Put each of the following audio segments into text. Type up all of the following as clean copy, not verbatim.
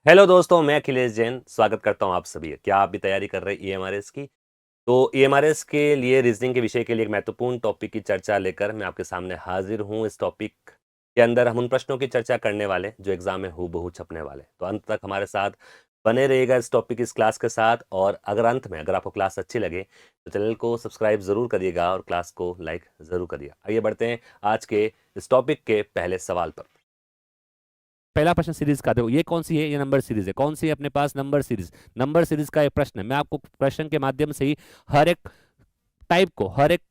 Hello दोस्तों, मैं अखिलेश जैन स्वागत करता हूं आप सभी। क्या आप भी तैयारी कर रहे हैं ईएमआरएस की? तो ईएमआरएस के लिए रीजनिंग के विषय के लिए एक महत्वपूर्ण टॉपिक की चर्चा लेकर मैं आपके सामने हाजिर हूं। इस टॉपिक के अंदर हम उन प्रश्नों की चर्चा करने वाले हैं जो एग्जाम में हूबहू छपने वाले। तो अंत तक हमारे साथ बने रहिएगा इस टॉपिक इस क्लास के साथ। और अगर अंत में अगर आपको क्लास अच्छी लगे तो चैनल को सब्सक्राइब जरूर करिएगा और क्लास को लाइक जरूर करिएगा। आइए बढ़ते हैं आज के इस टॉपिक के पहले सवाल पर। पहला प्रश्न सीरीज का देखो, ये कौन सी है? ये नंबर सीरीज है। कौन सी है अपने पास? Number series. नंबर सीरीज का एक प्रश्न है। मैं आपको प्रश्न के माध्यम से ही हर एक टाइप को, हर एक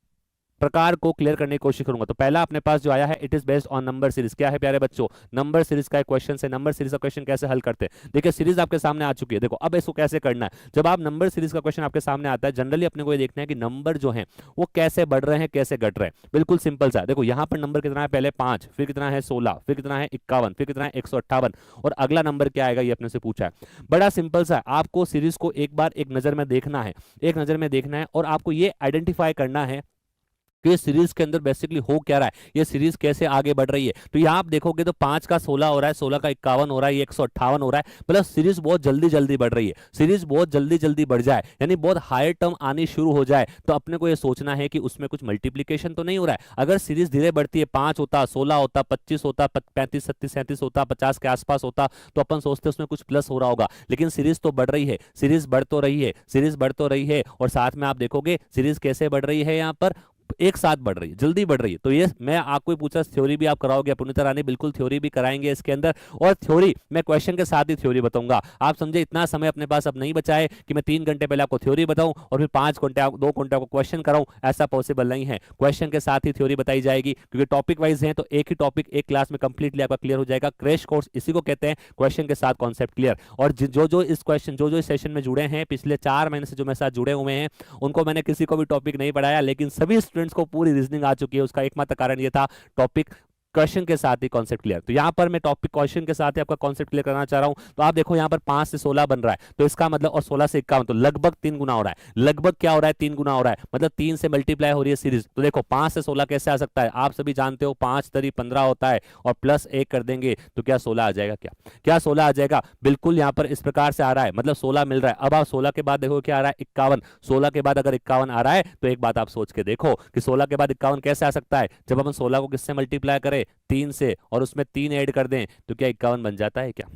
प्रकार को क्लियर करने की कोशिश करूंगा। तो पहला अपने पास जो आया है, it is based on number series. क्या है प्यारे बच्चों? नंबर सीरीज का एक क्वेश्चन है। नंबर सीरीज का क्वेश्चन कैसे हल करते हैं? देखिए, सीरीज आपके सामने आ चुकी है। देखो अब इसको कैसे करना है। जब आप नंबर सीरीज का क्वेश्चन आपके सामने आता है, जनरली अपने को ये देखना है कि नंबर जो है वो कैसे बढ़ रहे हैं, कैसे घट रहे हैं। बिल्कुल सिंपल सा है। देखो यहाँ पर नंबर कितना है? पहले 5, फिर कितना है 16, फिर कितना है 51, फिर कितना है 158, और अगला नंबर क्या आएगा ये अपने से पूछा है। बड़ा सिंपल सा है। आपको सीरीज को एक बार एक नजर में देखना है, एक नजर में देखना है, और आपको ये आइडेंटिफाई करना है कि ये सीरीज के अंदर बेसिकली हो क्या रहा है, ये सीरीज कैसे आगे बढ़ रही है। तो यहाँ आप देखोगे तो 5 का 16 हो रहा है, 16 का 51 हो रहा है, ये 158 हो रहा है। मतलब सीरीज बहुत जल्दी जल्दी बढ़ रही है। सीरीज बहुत जल्दी जल्दी बढ़ जाए, यानी बहुत हायर टर्म आनी शुरू हो जाए, तो अपने को ये सोचना है कि उसमें कुछ मल्टीप्लीकेशन तो नहीं हो रहा है। अगर सीरीज धीरे बढ़ती है, 5 होता, 16 होता, 25 होता, 35 37 37 होता, 50 के आसपास होता, तो अपन सोचते उसमें कुछ प्लस हो रहा होगा। लेकिन सीरीज तो बढ़ रही है, सीरीज बढ़ तो रही है, सीरीज बढ़ तो रही है, और साथ में आप देखोगे सीरीज कैसे बढ़ रही है, यहाँ पर एक साथ बढ़ रही है, जल्दी बढ़ रही है। तो ये मैं आपको ही पूछा, थ्योरी भी आप कराओगे? पुनीता रानी बिल्कुल थ्योरी भी कराएंगे इसके अंदर। और थ्योरी मैं क्वेश्चन के साथ ही थ्योरी बताऊंगा। आप समझे, इतना समय अपने पास अब नहीं बचा है कि मैं 3 घंटे पहले आपको थ्योरी बताऊं और फिर 5 घंटे 2 घंटे आपको क्वेश्चन कराऊं। ऐसा पॉसिबल नहीं है। क्वेश्चन के साथ ही थ्योरी बताई जाएगी, क्योंकि टॉपिक वाइज है, तो एक ही टॉपिक एक क्लास में कंप्लीटली आपका क्लियर हो जाएगा। क्रैश कोर्स इसी को कहते हैं, क्वेश्चन के साथ कॉन्सेप्ट क्लियर। और जो जो इस क्वेश्चन, जो जो इस सेशन में जुड़े हैं, पिछले 4 महीने से जो मेरे साथ जुड़े हुए हैं, उनको मैंने किसी को भी टॉपिक नहीं पढ़ाया, लेकिन सभी स्टूडेंट्स को पूरी रीजनिंग आ चुकी है। उसका एकमात्र कारण ये था, टॉपिक क्वेश्चन के साथ ही कॉन्सेप्ट क्लियर। तो यहाँ पर मैं टॉपिक क्वेश्चन के साथ ही आपका कॉन्सेप्ट क्लियर करना चाह रहा हूँ। तो आप देखो यहाँ पर 5 से 16 बन रहा है, तो इसका मतलब, और 16 से 51, तो लगभग 3 गुना हो रहा है। लगभग क्या हो रहा है? 3 गुना हो रहा है। मतलब 3 से मल्टीप्लाई हो रही है सीरीज। तो देखो 5 से 16 कैसे आ सकता है? आप सभी जानते हो 5 तरी 15 होता है, और प्लस 1 कर देंगे तो क्या 16 आ जाएगा? क्या क्या 16 आ जाएगा? बिल्कुल यहाँ पर इस प्रकार से आ रहा है, मतलब 16 मिल रहा है। अब आप 16 के बाद देखो क्या आ रहा है? 51। 16 के बाद अगर 51 आ रहा है, तो एक बात आप सोच के देखो कि 16 के बाद 51 कैसे आ सकता है। जब अपन 16 को किससे मल्टीप्लाई करें? 3 से, और उसमें 3 ऐड कर दें, तो क्या 51 बन जाता है? क्या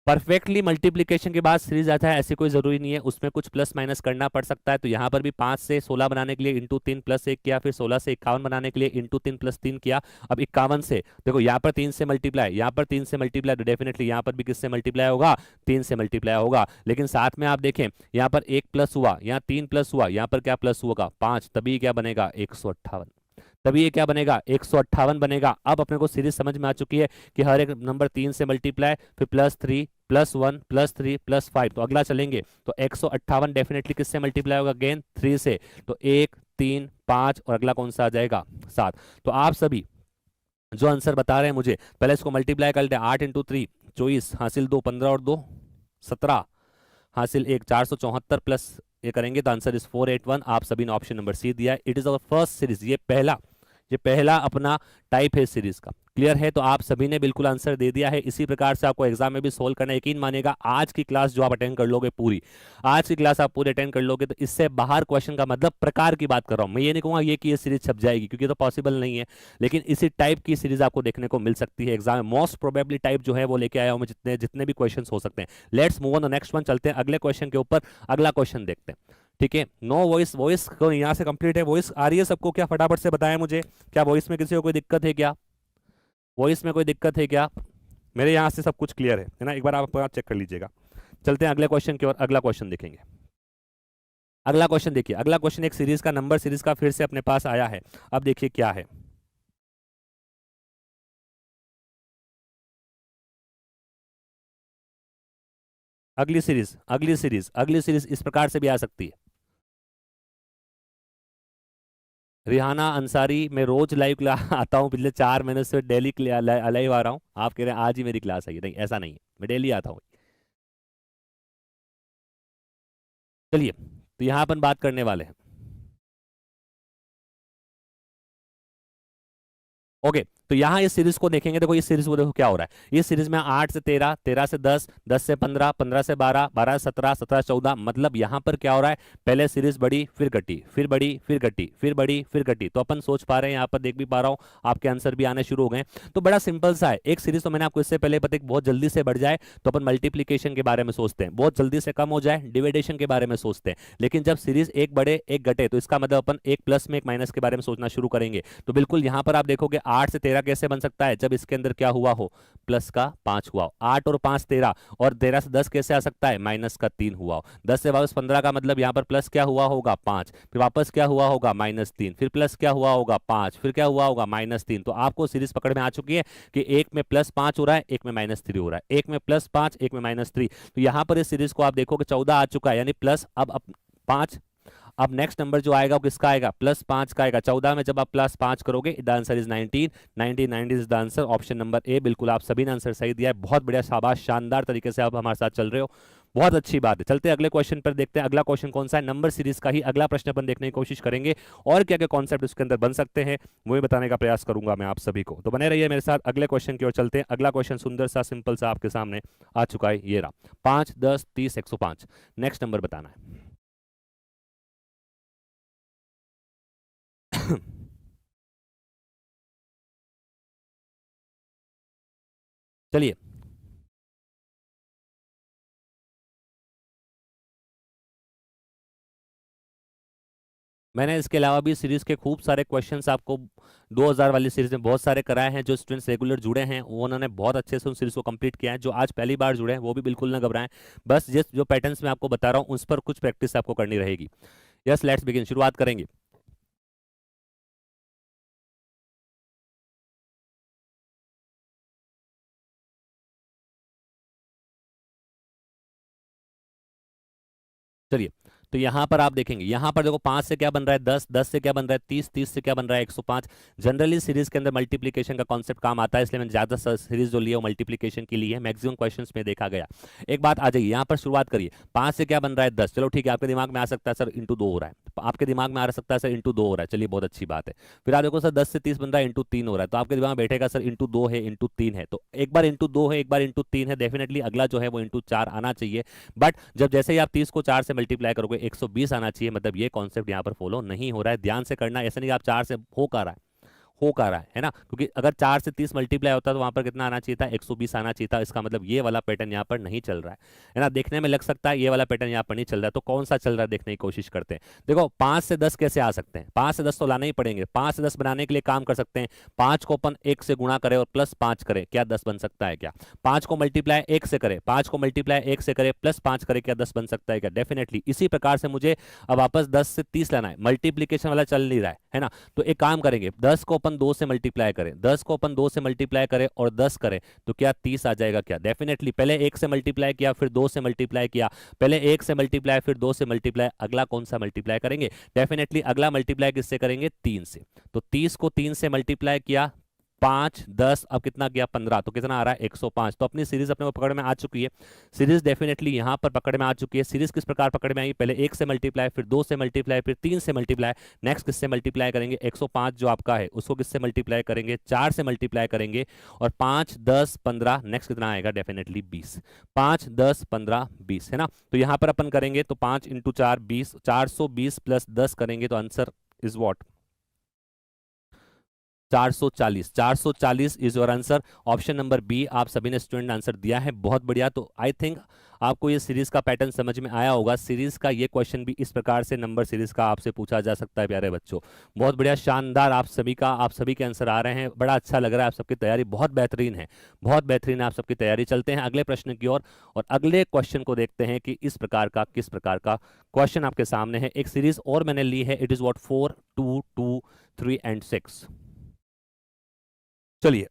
परफेक्टली मल्टीप्लीकेशन के बाद सीरीज आता है? ऐसी कोई जरूरी नहीं है, उसमें कुछ प्लस माइनस करना पड़ सकता है। तो यहाँ पर भी 5 से 16 बनाने के लिए इंटू 3 प्लस 1 किया, फिर 16 से 51 बनाने के लिए इंटू 3 प्लस 3 किया। अब 51 से देखो, यहाँ पर 3 से मल्टीप्लाई, यहाँ पर 3 से मल्टीप्लाई, तो डेफिनेटली यहाँ पर भी किससे मल्टीप्लाई होगा? 3 से मल्टीप्लाई होगा। लेकिन साथ में आप देखें, यहाँ पर 1 प्लस हुआ, यहाँ 3 प्लस हुआ, यहाँ पर क्या प्लस होगा? 5, तभी क्या बनेगा? 158। तभी ये क्या बनेगा? 158 बनेगा। अब अपने को सीरीज समझ में आ चुकी है कि हर एक नंबर 3 से मल्टीप्लाई, फिर +3 +1 +3 +5, तो अगला चलेंगे तो 158 डेफिनेटली किससे मल्टीप्लाई होगा? अगेन 3 से। तो 1 3 5, और अगला कौन सा आ जाएगा? 7। तो आप सभी जो आंसर बता रहे हैं मुझे, पहले इसको मल्टीप्लाई कर लेते हैं। 8 × 3 24, हासिल 2 15, और 2 17, हासिल 1 474, प्लस ये करेंगे तो आंसर इज 481। आप सभी ने ऑप्शन नंबर सी दिया है। It is our first series. ये पहला अपना टाइप है सीरीज का। क्लियर है? तो आप सभी ने बिल्कुल आंसर दे दिया है। इसी प्रकार से आपको एग्जाम में भी सोल्व करना है। यकीन मानिएगा, आज की क्लास जो आप अटेंड कर लोगे पूरी, आज की क्लास आप पूरी अटेंड कर लोगे, तो इससे बाहर क्वेश्चन का मतलब प्रकार की बात कर रहा हूं मैं। ये नहीं कहूंगा ये कि ये सीरीज छप जाएगी, क्योंकि तो पॉसिबल नहीं है, लेकिन इसी टाइप की सीरीज आपको देखने को मिल सकती है एग्जाम में। मोस्ट प्रोबेबली टाइप जो है वो लेके आया हूं मैं, जितने जितने भी क्वेश्चन हो सकते हैं। Let's move on the next one. चलते हैं अगले क्वेश्चन के ऊपर। अगला क्वेश्चन देखते हैं। ठीक है, नो वॉइस, वॉइस यहाँ से कंप्लीट है। वॉइस आ रही है सबको? क्या फटाफट से बताएं मुझे, क्या वॉइस में किसी को कोई दिक्कत है? क्या वॉइस में कोई दिक्कत है क्या? मेरे यहाँ से सब कुछ क्लियर है ना? एक बार आप चेक कर लीजिएगा। चलते हैं अगले क्वेश्चन की ओर। अगला क्वेश्चन देखेंगे। अगला क्वेश्चन देखिए। अगला क्वेश्चन एक सीरीज का, नंबर सीरीज का फिर से अपने पास आया है। अब देखिए क्या है। अगली सीरीज इस प्रकार से भी आ सकती है। रिहाना अंसारी, मैं रोज लाइव आता हूँ, पिछले 4 महीने से डेली लाइव आ रहा हूँ। आप कह रहे हैं आज ही मेरी क्लास आई? नहीं, ऐसा नहीं है, मैं डेली आता हूँ। चलिए, तो यहाँ अपन बात करने वाले हैं। ओके, तो यहाँ इस सीरीज को देखेंगे, देखो इस सीरीज को देखो क्या हो रहा है। इस सीरीज में 8 से 13, 13 से 10, 10 से 15, 15 से 12, 12 से 17, 17 से 14, मतलब यहाँ पर क्या हो रहा है, पहले सीरीज बढ़ी फिर घटी, फिर बढ़ी फिर घटी, फिर बढ़ी फिर घटी। तो अपन सोच पा रहे हैं, यहाँ पर देख भी पा रहा हूँ, आपके आंसर भी आने शुरू हो गए। तो बड़ा सिंपल सा है, एक सीरीज तो मैंने आपको इससे पहले पता बहुत जल्दी से बढ़ जाए तो अपन मल्टीप्लीकेशन के बारे में सोचते हैं, बहुत जल्दी से कम हो जाए डिविडेशन के बारे में सोचते हैं। लेकिन जब सीरीज एक बढ़े एक घटे तो इसका मतलब अपन एक प्लस में एक माइनस के बारे में सोचना शुरू करेंगे। तो बिल्कुल यहां पर आप देखोगे 8 से 13 कैसे बन सकता है, जब इसके अंदर क्या हुआ हो, प्लस का 5 हुआ हो। 8 और 5 13, और 13 से 10 कैसे आ सकता है, माइनस का 3 हुआ हो। 10 से वापस 15 का मतलब यहां पर प्लस क्या हुआ होगा, 5, फिर वापस क्या हुआ होगा, -3, फिर प्लस क्या हुआ होगा, 5, फिर क्या हुआ होगा, -3। तो आपको सीरीज पकड़ में आ चुकी है कि एक में +5 हो रहा है, एक में -3 हो रहा है, एक में +5, एक में -3। तो यहां पर इस सीरीज को आप देखोगे 14 आ चुका है, यानी प्लस अब 5। अब नेक्स्ट नंबर जो आएगा वो किसका आएगा, +5 का आएगा। 14 में जब आप +5 करोगे, the answer is 19, 19, 19 is the answer, option number A. बिल्कुल आप सभी ने आंसर सही दिया है, बहुत बढ़िया, शाबाश, शानदार तरीके से आप हमारे साथ चल रहे हो, बहुत अच्छी बात है। चलते हैं अगले क्वेश्चन पर, देखते हैं अगला क्वेश्चन कौन सा है। नंबर सीरीज का ही अगला प्रश्न अपन देखने की कोशिश करेंगे, और क्या क्या कॉन्सेप्ट उसके अंदर बन सकते हैं वो भी बताने का प्रयास करूंगा मैं आप सभी को। तो बने रहिए मेरे साथ, अगले क्वेश्चन की ओर चलते हैं। अगला क्वेश्चन सुंदर सा सिंपल सा आपके सामने आ चुका है, ये रहा, 5, 10, 30, 105। नेक्स्ट नंबर बताना है। चलिए, मैंने इसके अलावा भी सीरीज के खूब सारे क्वेश्चंस आपको 2000 वाली सीरीज में बहुत सारे कराए हैं। जो स्टूडेंट्स रेगुलर जुड़े हैं वो उन्होंने बहुत अच्छे से उन सीरीज को कंप्लीट किया है। जो आज पहली बार जुड़े हैं वो भी बिल्कुल ना घबराएं, बस जिस जो पैटर्न्स मैं आपको बता रहा हूँ उस पर कुछ प्रैक्टिस आपको करनी रहेगी। यस, लेट्स बिगिन, शुरुआत करेंगे। चलिए, तो यहां पर आप देखेंगे, यहां पर देखो 5 से क्या बन रहा है 10, 10 से क्या बन रहा है 30, 30 से क्या बन रहा है 105। जनरली सीरीज के अंदर मल्टीप्लीकेशन का कॉन्सेप्ट काम आता है, इसलिए मैंने ज्यादा सीरीज जो ली है वो मल्टीप्लीकेशन की ली है, मैक्सिमम क्वेश्चंस में देखा गया। एक बात आ जाइए, यहां पर शुरुआत करिए, 5 से क्या बन रहा है 10, चलो ठीक है, आपके दिमाग में आ सकता है सर इंटू 2 हो रहा है, आपके दिमाग में आ सकता है सर इंटू 2 हो रहा है, चलिए बहुत अच्छी बात है। फिर आप देखो सर 10 से 30 बन रहा है इंटू 3 हो रहा है, तो आपके दिमाग में बैठेगा सर इंटू 2 है इंटू 3 है, तो एक बार इंटू 2 है एक बार इंटू 3 है, डेफिनेटली अगला जो है वो इंटू 4 आना चाहिए। बट जब जैसे ही आप 30 को 4 से मल्टीप्लाई करोगे 120 आना चाहिए, मतलब ये कॉन्सेप्ट यहाँ पर फॉलो नहीं हो रहा है। ध्यान से करना, ऐसा नहीं कि आप 4 से हो कर रहा है, हो का रहा है ना, क्योंकि अगर 4 से 30 मल्टीप्लाई होता तो वहां पर कितना आना चाहिए था, 120 आना चाहिए था। इसका मतलब ये वाला पैटर्न यहाँ पर नहीं चल रहा है ना, देखने में लग सकता है ये वाला पैटर्न यहाँ पर नहीं चल रहा है। तो कौन सा चल रहा है देखने की कोशिश करते हैं। देखो 5 से 10 कैसे आ सकते हैं, 5 से 10 तो लाना ही पड़ेंगे। 5 से 10 बनाने के लिए काम कर सकते हैं, 5 को अपन 1 से गुणा करें और +5 करें, क्या 10 बन सकता है क्या। 5 को मल्टीप्लाई 1 से करें, 5 को मल्टीप्लाई 1 से करें +5 करें, क्या 10 बन सकता है क्या, डेफिनेटली। इसी प्रकार से मुझे अब वापस 10 से 30 लाना है, मल्टीप्लीकेशन वाला चल नहीं रहा है ना। तो एक काम करेंगे, 10 को अपन 2 से मल्टीप्लाई करें, 10 को अपन 2 से मल्टीप्लाई करें और 10 करें, तो क्या 30 आ जाएगा क्या, डेफिनेटली। पहले 1 से मल्टीप्लाई किया फिर 2 से मल्टीप्लाई किया, पहले 1 से मल्टीप्लाई फिर 2 से मल्टीप्लाई, अगला कौन सा मल्टीप्लाई करेंगे, डेफिनेटली अगला मल्टीप्लाई किससे करेंगे, 3 से। तो 30 को 3 से मल्टीप्लाई किया, 5, 10, अब कितना गया 15, तो कितना आ रहा है 105। तो अपनी सीरीज अपने को पकड़ में आ चुकी है, सीरीज डेफिनेटली यहां पर पकड़ में आ चुकी है। सीरीज किस प्रकार पकड़ में आई, पहले 1 से मल्टीप्लाई फिर 2 से मल्टीप्लाई फिर 3 से मल्टीप्लाई, नेक्स्ट किससे मल्टीप्लाई करेंगे, 105 जो आपका है उसको किससे मल्टीप्लाई करेंगे, 4 से मल्टीप्लाई करेंगे, और 5, 10, 15, नेक्स्ट कितना आएगा, डेफिनेटली 20। 5, 10, 15, 20 है ना। तो यहां पर अपन करेंगे तो 5 इंटू 4 20, 420 प्लस 10 करेंगे तो answer is what, 440। 440 is your answer, option number B. आप सभी ने स्टूडेंट आंसर दिया है, बहुत बढ़िया। तो आई थिंक आपको ये सीरीज का पैटर्न समझ में आया होगा। सीरीज का ये क्वेश्चन भी इस प्रकार से नंबर सीरीज का आपसे पूछा जा सकता है प्यारे बच्चों। बहुत बढ़िया, शानदार, आप सभी का, आप सभी के आंसर आ रहे हैं, बड़ा अच्छा लग रहा है, आप सबकी तैयारी बहुत बेहतरीन है, बहुत बेहतरीन है आप सबकी तैयारी। चलते हैं अगले प्रश्न की ओर, और अगले क्वेश्चन को देखते हैं कि इस प्रकार का किस प्रकार का क्वेश्चन आपके सामने है। एक सीरीज और मैंने ली है, इट इज वॉट 4, 2, 2, 3 एंड 6। चलिए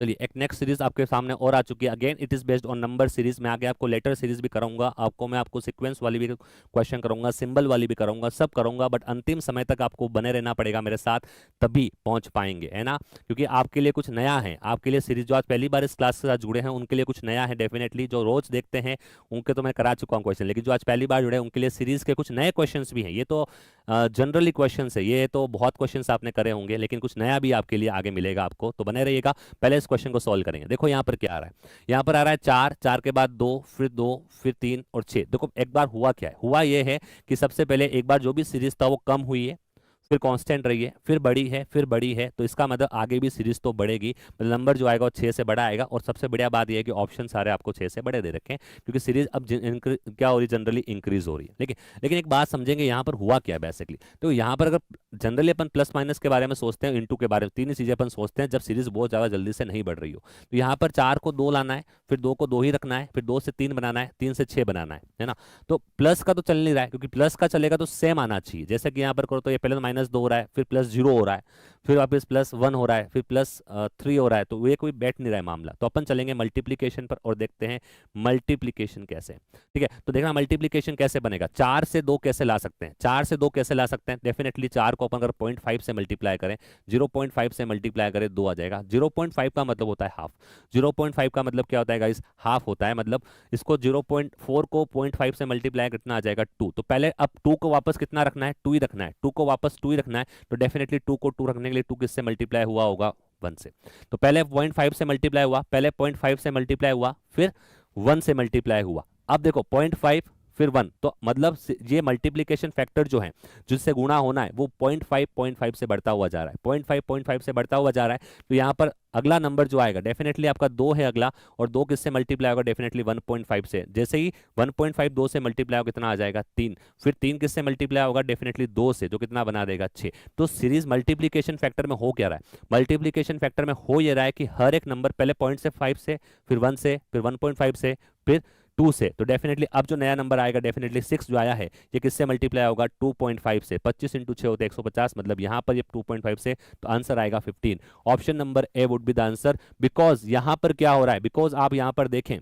चलिए एक नेक्स्ट सीरीज आपके सामने और आ चुकी है। Again it is based on number series. मैं आगे आपको लेटर सीरीज भी कराऊंगा, मैं आपको सीक्वेंस वाली भी क्वेश्चन करूंगा, सिंबल वाली भी करूंगा, सब करूंगा, बट अंतिम समय तक आपको बने रहना पड़ेगा मेरे साथ, तभी पहुंच पाएंगे, है ना। क्योंकि आपके लिए कुछ नया है, आपके लिए सीरीज जो आज पहली बार इस क्लास के साथ जुड़े हैं उनके लिए कुछ नया है डेफिनेटली। जो रोज देखते हैं उनके तो मैं करा चुका हूँ क्वेश्चन, लेकिन जो आज पहली बार जुड़े हैं उनके लिए सीरीज के कुछ नए क्वेश्चन भी हैं। ये तो जनरली क्वेश्चन है, ये तो बहुत क्वेश्चन आपने करे होंगे, लेकिन कुछ नया भी आपके लिए आगे मिलेगा आपको, तो बने रहिएगा। पहले इस क्वेश्चन को सॉल्व करेंगे। देखो यहाँ पर क्या आ रहा है, यहाँ पर आ रहा है 4, 4 के बाद 2, फिर 2, फिर 3 और 6। देखो एक बार हुआ क्या है, हुआ ये है कि सबसे पहले एक बार जो भी सीरीज था वो कम हुई है, फिर कांस्टेंट रही है, फिर बड़ी है, फिर बड़ी है, तो इसका मतलब आगे भी सीरीज तो बढ़ेगी, मतलब नंबर जो आएगा वो 6 से बड़ा आएगा। और सबसे बढ़िया बात यह है कि ऑप्शन सारे आपको 6 से बड़े दे रखे हैं, क्योंकि सीरीज अब क्या हो रही है, जनरली इंक्रीज हो रही है। लेकिन एक बात समझेंगे यहाँ पर हुआ क्या है बेसिकली। तो यहाँ पर अगर जनरली अपन प्लस माइनस के बारे में सोचते हैं, इंटू के बारे में, तीन ही चीजें अपन सोचते हैं जब सीरीज बहुत ज्यादा जल्दी से नहीं बढ़ रही हो। तो यहाँ पर 4 को 2 लाना है, फिर 2 को 2 ही रखना है, फिर 2 से 3 बनाना है, 3 से 6 बनाना है ना। तो प्लस का तो चल नहीं रहा है, क्योंकि प्लस का चलेगा तो सेम आना चाहिए। जैसे कि यहाँ पर करो तो ये पहले -2 हो रहा है, फिर +0 हो रहा है, फिर वापस +1 हो रहा है, फिर +3 हो रहा है, तो ये कोई बैठ नहीं रहा है मामला। तो अपन चलेंगे मल्टीप्लीकेशन पर और देखते हैं मल्टीप्लीकेशन कैसे। ठीक है, तो देखना मल्टीप्लीकेशन कैसे बनेगा। 4 से 2 कैसे ला सकते हैं, 4 से 2 कैसे ला सकते हैं। डेफिनेटली 4 को अपन अगर 0.5 से मल्टीप्लाई करें, 0.5 से मल्टीप्लाई करें 2 आ जाएगा। 0.5 का मतलब होता है हाफ। 0.5 का मतलब क्या होता है गाइस, हाफ होता है। मतलब इसको 0.4 को 0.5 से मल्टीप्लाई कितना आ जाएगा, 2। तो पहले अब 2 को वापस कितना रखना है, 2 ही रखना है। 2 को वापस 2 ही रखना है, तो डेफिनेटली 2 को 2 रखने के लिए 2 किससे मल्टीप्लाई हुआ होगा, 1 से। तो पहले 0.5 से मल्टीप्लाई हुआ, पहले 0.5 से मल्टीप्लाई हुआ, फिर 1 से मल्टीप्लाई हुआ। अब देखो 0.5 फिर 1, तो मतलब ये मल्टीप्लिकेशन फैक्टर जो है जिससे गुणा होना है वो 0.5 से बढ़ता हुआ जा रहा है, 0.5 से बढ़ता हुआ जा रहा है। तो यहाँ पर अगला नंबर जो आएगा डेफिनेटली आपका 2 है अगला, और 2 किससे मल्टीप्लाई होगा, डेफिनेटली 1.5 से। जैसे ही 1.5 2 से मल्टीप्लाई होगा कितना आ जाएगा, 3। फिर 3 किससे मल्टीप्लाई होगा, डेफिनेटली 2 से, जो कितना बना देगा, 6। तो सीरीज मल्टीप्लिकेशन फैक्टर में हो क्या रहा है, मल्टीप्लिकेशन फैक्टर में हो ये रहा है कि हर एक नंबर पहले 0.5 से, फिर 1 से, फिर 1.5 से, फिर 2 से। तो डेफिनेटली अब जो नया नंबर आएगा डेफिनेटली 6 जो आया है ये किससे मल्टीप्लाई होगा, 2.5 से। 25 × 6 होते 150, मतलब यहाँ पर ये 2.5 से, तो आंसर आएगा 15। Option number A would be the answer. Because यहाँ पर क्या हो रहा है, बिकॉज आप यहाँ पर देखें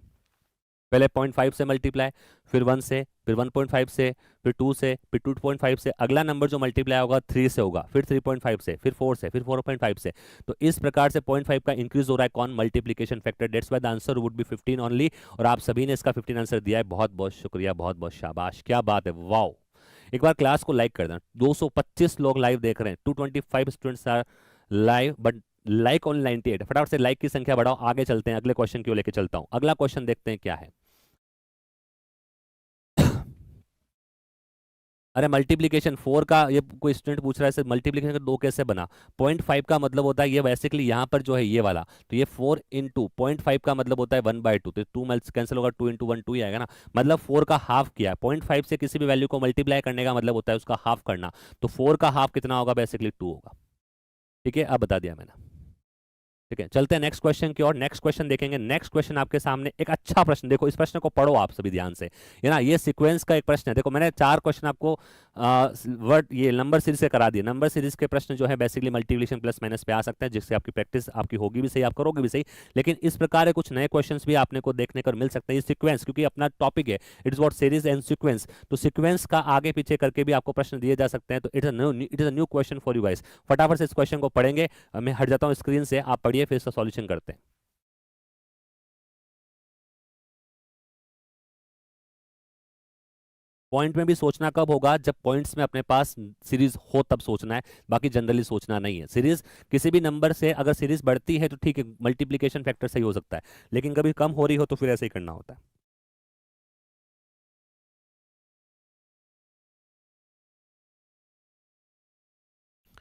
पहले 0.5 से मल्टीप्लाई, फिर 1 से, फिर 1.5 से, फिर 2 से, फिर 2.5 से। अगला नंबर जो मल्टीप्लाई होगा 3 से होगा, फिर 3.5 से, फिर 4 से, फिर 4.5 से। तो इस प्रकार से 0.5 का इंक्रीज हो रहा है कौन, multiplication factor. That's why the answer would be 15 only. और आप सभी ने इसका 15 आंसर दिया है, बहुत बहुत शुक्रिया, बहुत बहुत शाबाश, क्या बात है, वाओ। एक बार क्लास को लाइक कर देना। 225 लोग लाइव देख रहे हैं, 225 students are live, but like only 98। फटाफट से लाइक की संख्या बढ़ाओ, आगे चलते हैं, अगले क्वेश्चन की ओर लेके चलता हूं। अगला क्वेश्चन देखते हैं क्या है। अरे मल्टीप्लिकेशन 4 का, ये कोई स्टूडेंट पूछ रहा है सर मल्टीप्लिकेशन का 2 कैसे बना। 0.5 का मतलब होता है ये बेसिकली यहाँ पर जो है ये वाला, तो ये 4 × 0.5 का मतलब होता है 1/2, तो 2 कैंसिल होगा, 2 × 1 2 ही आएगा ना। मतलब 4 का हाफ किया। 0.5 से किसी भी वैल्यू को मल्टीप्लाई करने का मतलब होता है उसका हाफ करना। तो 4 का हाफ कितना होगा, बेसिकली 2 होगा। ठीक है, अब बता दिया मैंने। ठीक है, चलते हैं नेक्स्ट क्वेश्चन की ओर। नेक्स्ट क्वेश्चन देखेंगे। नेक्स्ट क्वेश्चन आपके सामने एक अच्छा प्रश्न, देखो इस प्रश्न को पढ़ो आप सभी ध्यान से, है ना। ये सीक्वेंस का एक प्रश्न है। देखो मैंने 4 क्वेश्चन आपको वर्ड ये नंबर सीरीज से करा दिए। नंबर सीरीज के प्रश्न जो है बेसिकली मल्टीप्लिकेशन प्लस माइनस पे आ सकते हैं, जिससे आपकी प्रैक्टिस आपकी होगी भी सही, आप करोगे भी सही। लेकिन इस प्रकार के कुछ नए क्वेश्चन भी आपने को देखने को मिल सकते हैं। ये सीक्वेंस क्योंकि अपना टॉपिक है, it is what series and sequence, तो सीक्वेंस का आगे पीछे करके भी आपको प्रश्न दिए जा सकते हैं। तो it is a new question for you guys. फटाफट से इस क्वेश्चन को पढ़ेंगे। मैं हट जाता हूँ स्क्रीन से, आप पढ़िए, फिर इसका सॉल्यूशन करते हैं। पॉइंट में भी सोचना कब होगा, जब पॉइंट्स में अपने पास सीरीज हो तब सोचना है, बाकी जनरली सोचना नहीं है। सीरीज किसी भी नंबर से अगर सीरीज बढ़ती है तो ठीक है, मल्टीप्लिकेशन फैक्टर सही हो सकता है, लेकिन कभी कम हो रही हो तो फिर ऐसे ही करना होता है।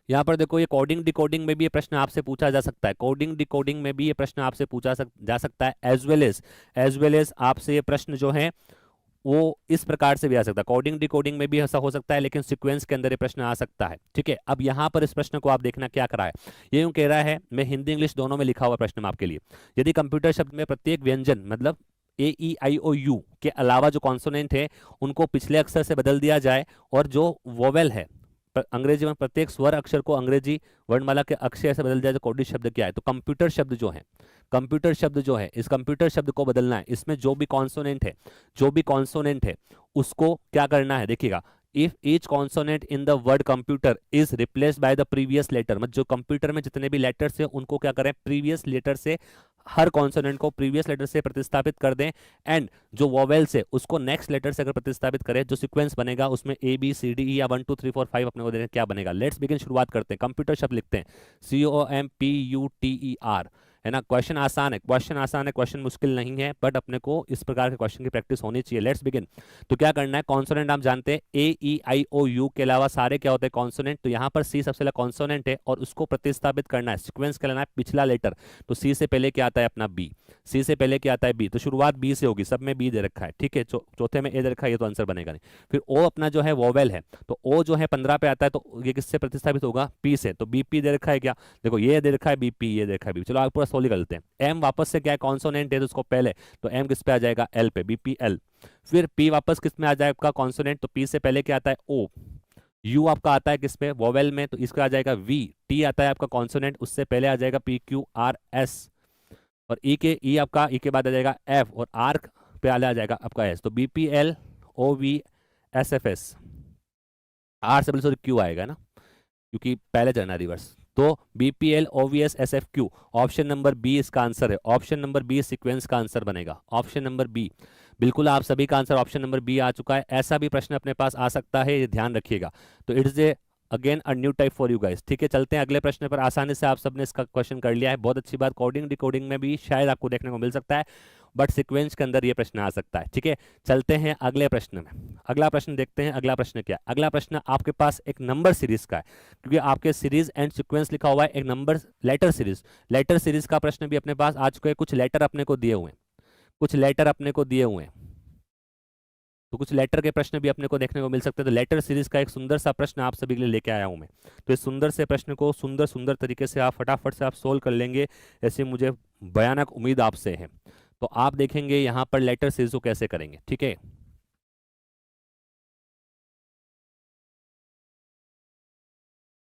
यहाँ पर देखो, ये कोडिंग डिकोडिंग में भी ये प्रश्न आपसे पूछा जा सकता है। कोडिंग डिकोडिंग में भी ये प्रश्न आपसे पूछा जा सकता है। एज वेल एज आपसे ये प्रश्न जो है वो इस प्रकार से भी आ सकता है। कोडिंग डिकोडिंग में भी ऐसा हो सकता है, लेकिन सीक्वेंस के अंदर ये प्रश्न आ सकता है। ठीक है, अब यहाँ पर इस प्रश्न को आप देखना क्या करा है। ये यूं कह रहा है, मैं हिंदी इंग्लिश दोनों में लिखा हुआ प्रश्न आपके लिए। यदि कंप्यूटर शब्द में प्रत्येक व्यंजन मतलब AEIOU के अलावा जो कॉन्सोनेंट है उनको पिछले अक्षर से बदल दिया जाए, और जो वोवेल है अंग्रेजी में प्रत्येक स्वर अक्षर को अंग्रेजी वर्णमाला के अक्षर से बदल जाए तो कौटिल्य शब्द क्या है? तो कंप्यूटर शब्द जो है, कंप्यूटर शब्द जो है, इस कंप्यूटर शब्द को बदलना है। इसमें जो भी कॉन्सोनेंट है, जो भी कॉन्सोनेंट है उसको क्या करना है, देखिएगा, if each consonant in the word computer is replaced by the previous letter, मतलब जो कंप्यूटर में जितने भी लेटर्स हैं उनको क्या करें, प्रीवियस लेटर से, हर कॉन्सोनेंट को प्रीवियस लेटर से प्रतिस्थापित कर दें, एंड जो वोवेल्स है उसको नेक्स्ट लेटर से अगर प्रतिस्थापित करें, जो सीक्वेंस बनेगा उसमें A B C D E या 1 2 3 4 5 अपने को देखें क्या बनेगा। लेट्स बिगिन, शुरुआत करते हैं। कंप्यूटर शब्द लिखते हैं COMPUTER, है ना। क्वेश्चन आसान है, क्वेश्चन आसान है, क्वेश्चन मुश्किल नहीं है, बट अपने को इस प्रकार के क्वेश्चन की प्रैक्टिस होनी चाहिए। Let's begin. तो क्या करना है, कॉन्सोनेंट आप जानते हैं AEIOU के अलावा सारे क्या होते हैं, कॉन्सोनेंट। तो यहाँ पर C सबसे पहले कॉन्सोनेंट है और उसको प्रतिस्थापित करना है, सीक्वेंस क्या लेना है, पिछला लेटर। तो C से पहले क्या आता है अपना B, C से पहले क्या आता है B, तो शुरुआत B से होगी, सब में B दे रखा है, ठीक है। चौथे में A दे रखा है, ये तो आंसर बनेगा नहीं। फिर O अपना जो है वोवेल है, तो O जो है 15 पे आता है, तो ये किससे प्रतिस्थापित होगा, P से। तो BP दे रखा है क्या, देखो ये दे रखा है BP, ये दे रखा है BP। चलो आप पूरा सोल्व करते हैं। M वापस से क्या है, कॉन्सोनेंट है तो उसको पहले, तो M किस पे आ जाएगा, L पे, BPL। फिर P वापस किस में आ जाएगा आपका कॉन्सोनेंट, तो P से पहले क्या आता है O। U आपका आता है किस पे, वोवेल में, तो इसका आ जाएगा V। T आता है आपका कॉन्सोनेंट, उससे पहले आ जाएगा PQRS। और E आपका E के बाद आ जाएगा F, और R पे आ जाएगा आपका S। तो BPL OVSFS, R से पहले Q आएगा ना, क्योंकि पहले चलना रिवर्स। तो BPL OVS SFQ, option number B इसका आंसर है। ऑप्शन नंबर बी सीक्वेंस का आंसर बनेगा, ऑप्शन नंबर बी। बिल्कुल आप सभी का आंसर ऑप्शन नंबर बी आ चुका है। ऐसा भी प्रश्न अपने पास आ सकता है, ये ध्यान रखिएगा। तो it's a again a new type for you guys, ठीक है। चलते हैं अगले प्रश्न पर। आसानी से आप सबने इसका क्वेश्चन कर लिया है, बहुत अच्छी बात। कोडिंग डिकोडिंग में भी शायद आपको देखने को मिल सकता है, बट सीक्वेंस के अंदर ये प्रश्न आ सकता है, ठीक है। चलते हैं अगले प्रश्न में। अगला प्रश्न देखते हैं, अगला प्रश्न क्या है। अगला प्रश्न आपके पास एक नंबर सीरीज का है, क्योंकि आपके सीरीज एंड सीक्वेंस लिखा हुआ है, एक number letter series. Letter series का प्रश्न भी अपने पास आ चुका है। कुछ लेटर अपने को दिए हुए हैं, कुछ लेटर अपने को दिए हुए हैं, तो कुछ लेटर के प्रश्न भी अपने को देखने को मिल सकते हैं। तो लेटर सीरीज का एक सुंदर सा प्रश्न आप सभी के लिए लेके आया हूं मैं। तो इस सुंदर से प्रश्न को सुंदर सुंदर तरीके से आप फटाफट से आप सोल्व कर लेंगे, ऐसी मुझे भयानक उम्मीद आपसे है। तो आप देखेंगे यहाँ पर लेटर सीरीज को कैसे करेंगे, ठीक है।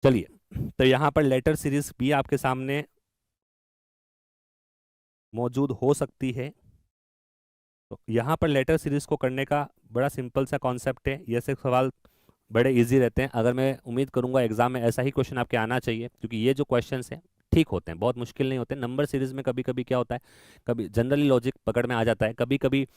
चलिए, तो यहाँ पर लेटर सीरीज भी आपके सामने मौजूद हो सकती है। तो यहाँ पर लेटर सीरीज को करने का बड़ा सिंपल सा कॉन्सेप्ट है। ये से सवाल बड़े इजी रहते हैं। अगर मैं उम्मीद करूंगा एग्जाम में ऐसा ही क्वेश्चन आपके आना चाहिए, क्योंकि ये जो क्वेश्चंस हैं ठीक होते हैं, बहुत मुश्किल नहीं होते। नंबर सीरीज में कभी कभी क्या होता है, कभी जनरली लॉजिक पकड़ में आ जाता है, कभी कभी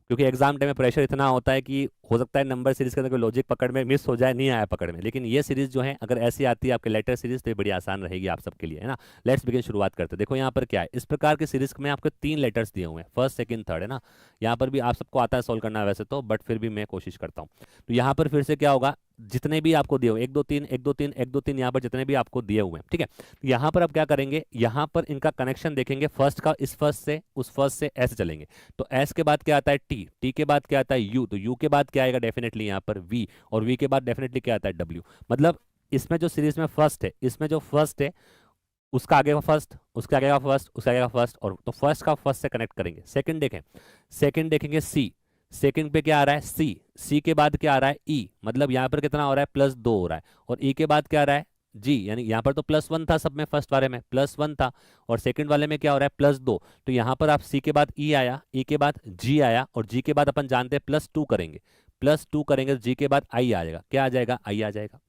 क्योंकि एग्जाम टाइम में प्रेशर इतना होता है कि हो सकता है नंबर सीरीज के अंदर कोई लॉजिक पकड़ में मिस हो जाए, नहीं आया पकड़ में। लेकिन ये सीरीज जो है अगर ऐसी आती है आपके लेटर सीरीज, तो ये बड़ी आसान रहेगी आप सबके लिए, है ना। लेट्स बिगिन, शुरुआत करते हैं। देखो यहाँ पर क्या है, इस प्रकार की सीरीज में आपको 3 लेटर्स दिए हुए हैं, फर्स्ट सेकंड थर्ड, है ना। यहाँ पर भी आप सबको आता है सोल्व करना वैसे तो, बट फिर भी मैं कोशिश करता हूँ। तो यहाँ पर फिर से क्या होगा, जितने भी आपको दिए हुए 1 2 3 1 2 3 1 2 3, यहाँ पर जितने भी आपको दिए हुए हैं, ठीक है। यहाँ पर आप क्या करेंगे, यहाँ पर इनका कनेक्शन देखेंगे, फर्स्ट का इस फर्स्ट से उस फर्स्ट से ऐसे चलेंगे। तो एस के बाद क्या आता है टी, टी के बाद क्या आता है यू, तो यू के बाद क्या आएगा डेफिनेटली यहाँ पर वी, और वी के बाद डेफिनेटली क्या आता है डब्ल्यू। मतलब इसमें जो सीरीज में फर्स्ट है, इसमें जो फर्स्ट है उसका आगे का फर्स्ट, उसके आगे का फर्स्ट, उसके आगे का फर्स्ट, और तो फर्स्ट का फर्स्ट से कनेक्ट करेंगे। सेकंड देखें, सेकंड देखेंगे सी, सेकंड पे क्या आ रहा है सी, सी के बाद क्या आ रहा है ई, मतलब यहाँ पर कितना हो रहा है +2 हो रहा है, और ई के बाद क्या आ रहा है जी, यानी यहाँ पर तो +1 था सब में, फर्स्ट वाले में +1 था, और सेकंड वाले में क्या हो रहा है +2। तो यहाँ पर आप सी के बाद ई आया, ई के बाद जी आया, और जी के बाद अपन जानते हैं +2 करेंगे, +2 करेंगे, जी के बाद आई आ जाएगा, क्या आ जाएगा आई आ जाएगा।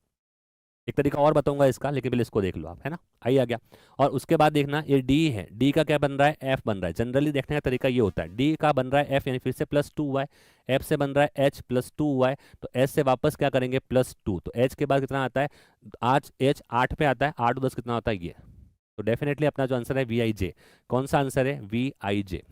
एक तरीका और बताऊंगा इसका, लेकिन पहले इसको देख लो आप, है ना। आई आ गया, और उसके बाद देखना ये डी है, डी का क्या बन रहा है एफ बन रहा है। जनरली देखने का तरीका ये होता है, डी का बन रहा है एफ, यानी फिर से +2 हुआ है, एफ से बन रहा है एच +2 हुआ है, तो एच से वापस क्या करेंगे +2, तो एच के बाद कितना आता है आज एच 8 पे आता है, 8 10 कितना होता है ये। तो डेफिनेटली अपना जो आंसर है VIJ। कौन सा आंसर है VIJ,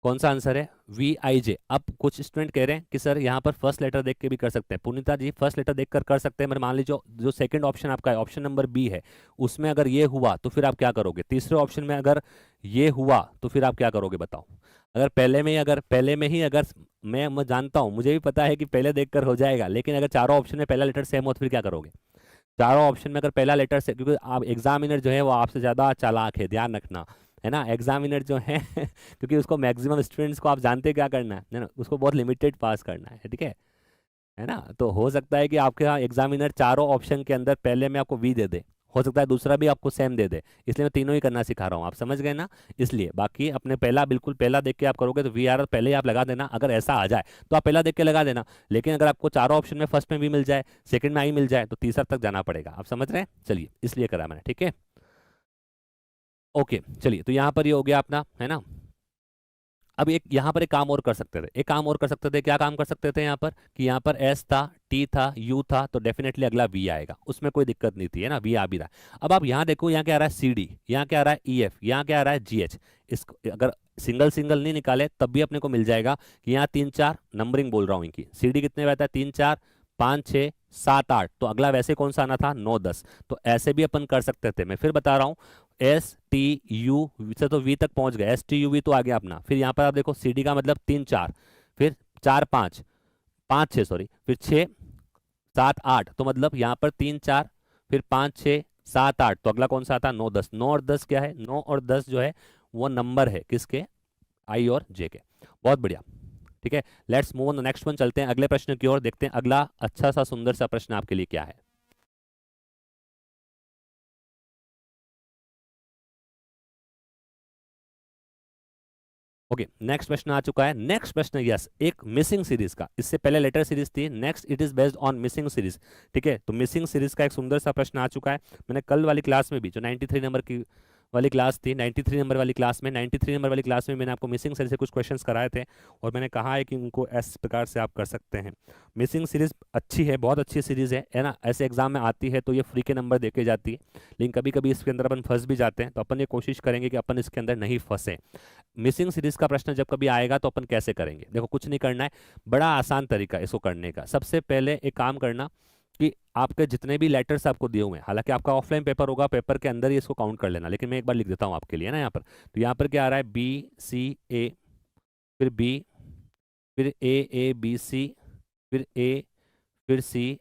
कौन सा आंसर है VIJ। अब कुछ स्टूडेंट कह रहे हैं कि सर यहाँ पर फर्स्ट लेटर देख के भी कर सकते हैं। पुनीता जी फर्स्ट लेटर देख कर सकते हैं, मगर मान लीजिए जो सेकंड ऑप्शन आपका है, ऑप्शन नंबर बी है, उसमें अगर ये हुआ तो फिर आप क्या करोगे। तीसरे ऑप्शन में अगर ये हुआ तो फिर आप क्या करोगे बताओ। अगर पहले में ही अगर मैं जानता हूँ, मुझे भी पता है कि पहले देख कर हो जाएगा, लेकिन अगर चारों ऑप्शन में पहला लेटर सेम हो तो फिर क्या करोगे। चारों ऑप्शन में अगर पहला लेटर से, क्योंकि आप एग्जामिनर जो है वो आपसे ज़्यादा चालाक है, ध्यान रखना, है ना। एग्जामिनर जो है क्योंकि उसको मैक्सिमम स्टूडेंट्स को आप जानते क्या करना है ना, उसको बहुत लिमिटेड पास करना है, ठीक है। है ना। तो हो सकता है कि आपके यहाँ एग्जामिनर चारों ऑप्शन के अंदर पहले में आपको वी दे दे, हो सकता है दूसरा भी आपको सेम दे दे, इसलिए मैं तीनों ही करना सिखा रहा हूँ, आप समझ गए ना। इसलिए बाकी अपने पहला बिल्कुल पहला देख के आप करोगे तो वी आर पहले ही आप लगा देना, अगर ऐसा आ जाए तो आप पहला देख के लगा देना। लेकिन अगर आपको चारों ऑप्शन में फर्स्ट में भी मिल जाए, सेकंड में आई मिल जाए, तो तीसरा तक जाना पड़ेगा, आप समझ रहे हैं। चलिए इसलिए करा मैंने, ठीक है। ओके चलिए, तो यहाँ पर ये हो गया अपना, है ना। अब एक यहाँ पर एक काम और कर सकते थे, एक काम और कर सकते थे, क्या काम कर सकते थे यहाँ पर, कि यहाँ पर एस था, टी था, यू था, तो डेफिनेटली अगला वी आएगा, उसमें कोई दिक्कत नहीं थी, है ना, वी आ भी रहा है। अब आप यहाँ देखो, यहाँ क्या आ रहा है सी डी, यहाँ क्या आ रहा है ई एफ, यहाँ क्या आ रहा है जी एच। इसको अगर सिंगल सिंगल नहीं निकाले तब भी अपने को मिल जाएगा कि यहाँ 3 4 नंबरिंग बोल रहा हूँ इनकी, सी डी कितने रहता है 3 4 5 6 7 8, तो अगला वैसे कौन सा आना था 9 10, तो ऐसे भी अपन कर सकते थे। मैं फिर बता रहा हूँ, एस टी यू से तो वी तक पहुंच गए, एस टी यू वी तो आ गया अपना। फिर यहाँ पर आप देखो सी डी का मतलब 3 4, फिर 4 5 5 6 सॉरी, फिर 6 7 8, तो मतलब यहाँ पर 3 4 फिर 5 6 7 8, तो अगला कौन सा आता 9 10। 9 और 10 क्या है, 9 और 10 जो है वो नंबर है किसके, आई और जे के। बहुत बढ़िया, ठीक है। Let's move on the next one, चलते हैं अगले प्रश्न की ओर, देखते हैं अगला अच्छा सा सुंदर सा प्रश्न आपके लिए क्या है। ओके नेक्स्ट प्रश्न आ चुका है। नेक्स्ट प्रश्न यस, एक मिसिंग सीरीज का, इससे पहले लेटर सीरीज थी, next it is based on missing series, ठीक है। तो मिसिंग सीरीज का एक सुंदर सा प्रश्न आ चुका है। मैंने कल वाली क्लास में भी जो 93 नंबर की वाली क्लास थी, 93 नंबर वाली क्लास में, 93 नंबर वाली क्लास में मैंने आपको मिसिंग सीरीज से कुछ क्वेश्चंस कराए थे, और मैंने कहा है कि उनको इस प्रकार से आप कर सकते हैं। मिसिंग सीरीज अच्छी है, बहुत अच्छी सीरीज है ना। ऐसे एग्जाम में आती है तो ये फ्री के नंबर देके जाती है, लेकिन कभी कभी इसके अंदर अपन फंस भी जाते हैं, तो अपन ये कोशिश करेंगे कि अपन इसके अंदर नहीं फंसे। मिसिंग सीरीज का प्रश्न जब कभी आएगा तो अपन कैसे करेंगे, देखो कुछ नहीं करना है, बड़ा आसान तरीका है इसको करने का। सबसे पहले एक काम करना कि आपके जितने भी लेटर्स आपको दिए हुए हैं, हालांकि आपका ऑफलाइन पेपर होगा, पेपर के अंदर ही इसको काउंट कर लेना, लेकिन मैं एक बार लिख देता हूँ आपके लिए ना यहाँ पर। तो यहाँ पर क्या आ रहा है, बी सी ए, फिर बी, फिर ए बी सी, फिर ए, फिर सी,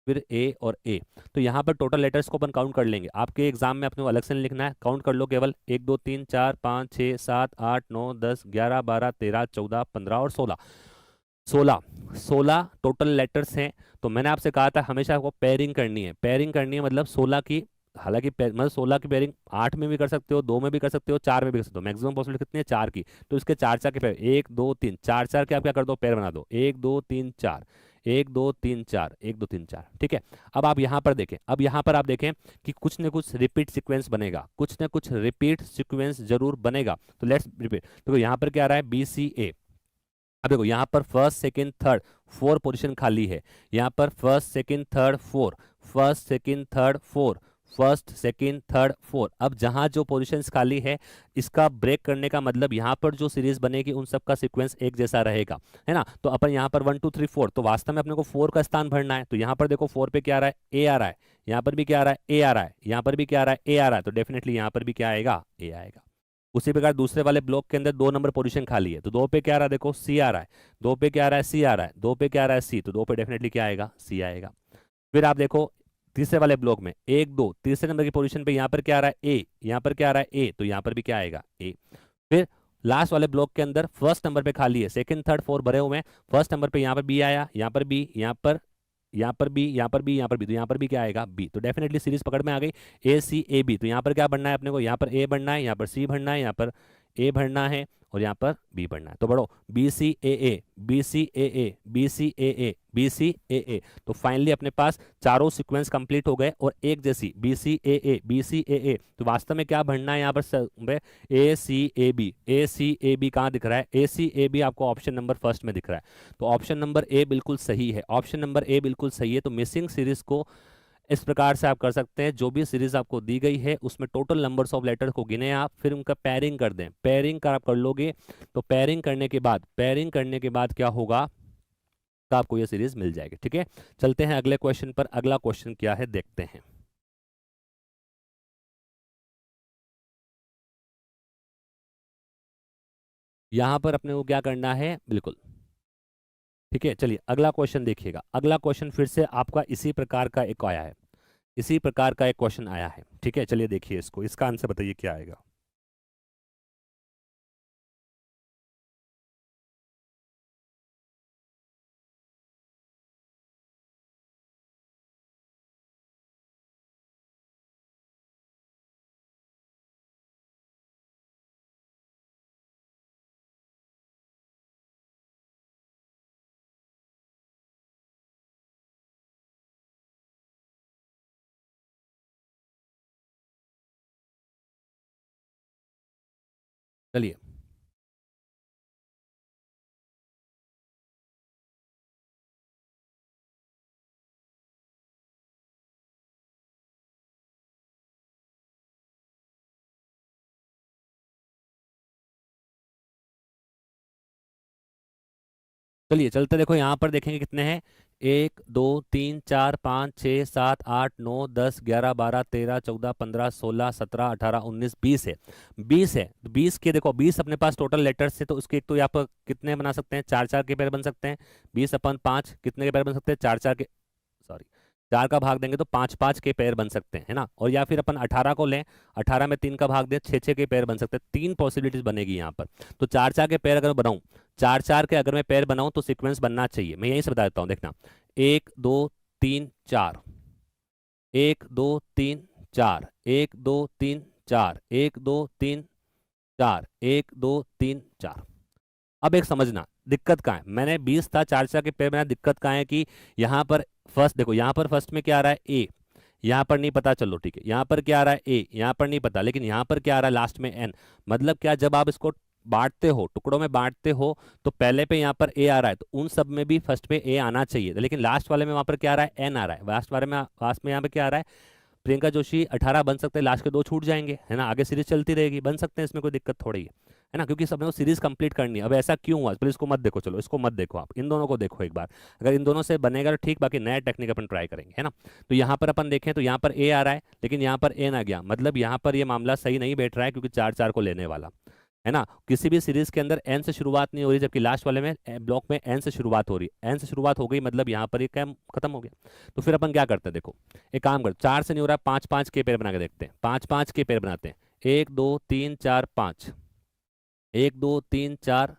फिर ए और ए। तो यहाँ पर टोटल लेटर्स को अपन काउंट कर लेंगे, आपके एग्जाम में अपने को अलग से नहीं लिखना है, काउंट कर लो केवल 1 2 3 4 5 6 7 8 9 10 11 12 13 14 15 और 16, 16 16 टोटल लेटर्स हैं। तो मैंने आपसे कहा था हमेशा आपको पेयरिंग करनी है, पेयरिंग करनी है मतलब 16 की, हालांकि मतलब 16 की पेयरिंग 8 में भी कर सकते हो, 2 में भी कर सकते हो, 4 में भी कर सकते हो, मैक्सिमम पॉसिबिलिटी कितनी है 4 की। तो इसके 4 4 के पेयर, 1 2 3 4 4 के आप क्या कर दो, पेयर बना दो, 1 2 3 4, 1 2 3 4, 1 2 3 4, ठीक है। अब आप यहाँ पर देखें, अब यहाँ पर आप देखें कि कुछ न कुछ रिपीट सीक्वेंस बनेगा, कुछ न कुछ रिपीट सीक्वेंस जरूर बनेगा। तो लेट्स रिपीट, तो यहाँ पर क्या आ रहा है बी सी ए। अब देखो यहाँ पर फर्स्ट सेकंड थर्ड 4 पोजीशन खाली है, यहाँ पर first second third 4, first second third 4, first second third 4। अब जहां जो पोजीशंस खाली है, इसका ब्रेक करने का मतलब यहाँ पर जो सीरीज बनेगी उन सब का सीक्वेंस एक जैसा रहेगा, है ना। तो अपन यहाँ पर 1 2 3 4, तो वास्तव में अपने को 4 का स्थान भरना है। तो यहाँ पर देखो 4 पे क्या आ रहा है, ए आ रहा है, यहाँ पर भी क्या आ रहा है, ए आ रहा है, यहाँ पर भी क्या आ रहा है, ए आ रहा है, तो डेफिनेटली यहाँ पर भी क्या आएगा, ए आएगा। उसी प्रकार दूसरे वाले ब्लॉक के अंदर 2 नंबर पोजीशन खाली है, तो 2 पे क्या आ रहा है, देखो सी आ रहा है, 2 पे क्या आ रहा है, सी आ रहा है, 2 पे क्या आ रहा है, सी, तो 2 पे डेफिनेटली क्या आएगा, सी आएगा। फिर आप देखो तीसरे वाले ब्लॉक में 1 2, तीसरे नंबर की पोजीशन पे यहाँ पर क्या आ रहा है, ए, यहाँ पर क्या आ रहा है, ए, तो यहाँ पर भी क्या आएगा, ए। फिर लास्ट वाले ब्लॉक के अंदर फर्स्ट नंबर पे खाली है, सेकंड थर्ड फोर भरे हुए हैं, फर्स्ट नंबर पे यहाँ पर बी आया, यहाँ पर बी, यहाँ पर, यहाँ पर बी, यहाँ पर बी, यहाँ पर बी, तो यहाँ पर भी क्या आएगा, बी। तो डेफिनेटली सीरीज पकड़ में आ गई, ए सी ए बी। तो यहाँ पर क्या बनना है अपने को, यहाँ पर ए बनना है, यहाँ पर सी भरना है, यहाँ पर ए भरना है, और यहाँ पर बी भरना है। तो बढ़ो B C A, B C A, B C A, B C ए। तो फाइनली अपने पास चारों सीक्वेंस कंप्लीट हो गए और एक जैसी B C A, B C ए। तो वास्तव में क्या भरना है यहाँ पर, ए सी ए बी कहाँ दिख रहा है, ए सी ए बी आपको ऑप्शन नंबर फर्स्ट में दिख रहा है। तो ऑप्शन नंबर ए बिल्कुल सही है, ऑप्शन नंबर ए बिल्कुल सही है। तो मिसिंग सीरीज को इस प्रकार से आप कर सकते हैं, जो भी सीरीज आपको दी गई है उसमें टोटल नंबर्स ऑफ लेटर को गिने आप, फिर उनका पेयरिंग कर दें, पेयरिंग का आप कर लोगे, तो पेयरिंग करने के बाद, पेयरिंग करने के बाद क्या होगा, तो आपको ये सीरीज मिल जाएगी, ठीक है। चलते हैं अगले क्वेश्चन पर, अगला क्वेश्चन क्या है देखते हैं। यहां पर अपने को क्या करना है, बिल्कुल ठीक है। चलिए अगला क्वेश्चन देखिएगा, अगला क्वेश्चन फिर से आपका इसी प्रकार का एक आया है, इसी प्रकार का एक क्वेश्चन आया है, ठीक है। चलिए देखिए इसको, इसका आंसर बताइए क्या आएगा। चलिए चलिए चलते, देखो यहाँ पर देखेंगे कितने हैं, 1 2 3 4 5 6 7 8 9 10 11 12 13 14 15 16 17 18 19 20 है। 20 है तो 20 के देखो, 20 अपने पास टोटल लेटर्स है, तो उसके एक तो यहाँ पर कितने बना सकते हैं, 4 4 के पेयर बन सकते हैं। 20/5 कितने के पेयर बन सकते हैं, 4 4 के, सॉरी 4 का भाग देंगे तो 5 5 के पेयर बन सकते हैं, है ना। और या फिर अपन 18 को लें, 18 में 3 का भाग दें, 6 6 के पेयर बन सकते हैं। 3 पॉसिबिलिटीज बनेगी यहाँ पर। तो 4 4 के पेयर अगर मैं बनाऊं, 4 4 के अगर मैं पेयर बनाऊं तो सीक्वेंस बनना चाहिए, मैं यहीं से बता देता हूँ, देखना 1 2 3 4, 1 2 3 4, 1 2 3 4, 1 2 3 4, 1 2 3 4। अब एक समझना दिक्कत कहाँ है, मैंने 20 था, 4 4 के पेयर बनाया, दिक्कत कहाँ है कि यहाँ पर फर्स्ट देखो, यहाँ पर फर्स्ट में क्या आ रहा है, ए, यहाँ पर नहीं पता, चलो ठीक है, यहाँ पर क्या आ रहा है, ए, यहाँ पर नहीं पता, लेकिन यहाँ पर क्या आ रहा है लास्ट में, एन। मतलब क्या, जब आप इसको बांटते हो, टुकड़ों में बांटते हो, तो पहले पे यहाँ पर ए आ रहा है, तो उन सब में भी फर्स्ट पे ए आना चाहिए, लेकिन लास्ट वाले में वहाँ पर क्या आ रहा है, एन आ रहा है। लास्ट में यहाँ पे क्या आ रहा है, प्रियंका जोशी 18 बन सकते हैं, लास्ट के 2 छूट जाएंगे, है ना, आगे सीरीज चलती रहेगी, बन सकते हैं, इसमें कोई दिक्कत थोड़ी है ना, क्योंकि सबने वो सीरीज कंप्लीट करनी है। अब ऐसा क्यों हुआ, फिर इसको मत देखो, चलो इसको मत देखो, आप इन दोनों को देखो एक बार, अगर इन दोनों से बनेगा तो ठीक, बाकी नया टेक्निक अपन ट्राई करेंगे, है ना। तो यहाँ पर अपन देखें तो यहाँ पर ए आ रहा है, लेकिन यहाँ पर एन आ गया, मतलब यहाँ पर ये मामला सही नहीं बैठ रहा है, क्योंकि 4 4 को लेने वाला, है ना। किसी भी सीरीज के अंदर एन से शुरुआत नहीं हो रही, जबकि लास्ट वाले में ब्लॉक में एन से शुरुआत हो रही है, एन से शुरुआत हो गई, मतलब यहाँ पर ये कैम खत्म हो गया। तो फिर अपन क्या करते हैं, देखो एक काम करते, 4 से नहीं हो रहा है, 5 5 के पेयर बना के देखते हैं, 5 5 के पेयर बनाते हैं, 1 2 3 4 5, 1 2 3 4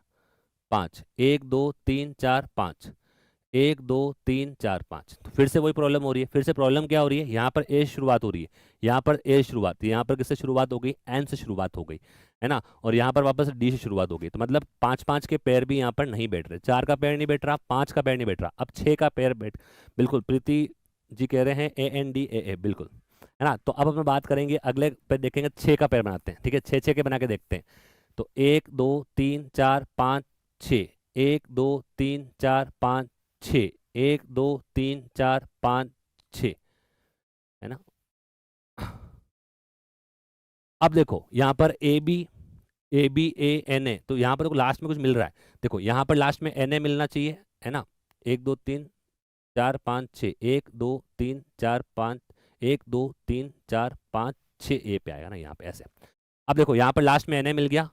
5, 1 2 3 4 5, 1 2 3 4 5। तो फिर से वही प्रॉब्लम हो रही है, फिर से प्रॉब्लम क्या हो रही है, यहाँ पर ए शुरुआत हो रही है, यहाँ पर ए शुरुआत, यहाँ पर किससे शुरुआत हो गई, एन से शुरुआत हो गई, है ना, और यहाँ पर वापस डी से शुरुआत हो गई। तो मतलब 5 5 के पेयर भी यहाँ पर नहीं बैठ रहे, 4 का पेयर नहीं बैठ रहा, 5 का पेयर नहीं बैठ रहा, अब 6 का पेयर बैठ, बिल्कुल प्रीति जी कह रहे हैं ANDAA, बिल्कुल, है ना। तो अब हम बात करेंगे, अगले पे देखेंगे 6 का पेयर बनाते हैं, ठीक है, 6 6 के बना के देखते हैं। तो 1 2 3 4 5 6, 1 2 3 4 5 6, 1 2 3 4 5 6, है ना। अब देखो यहाँ पर ABANA, तो यहाँ पर देखो लास्ट में कुछ मिल रहा है, देखो यहाँ पर लास्ट में NA मिलना चाहिए, है ना। 1 2 3 4 5 6, 1 2 3 4 5, 1 2 3 4 5 6 ए पे आएगा ना, यहाँ पे ऐसे। अब देखो यहाँ पर लास्ट में NA मिल गया,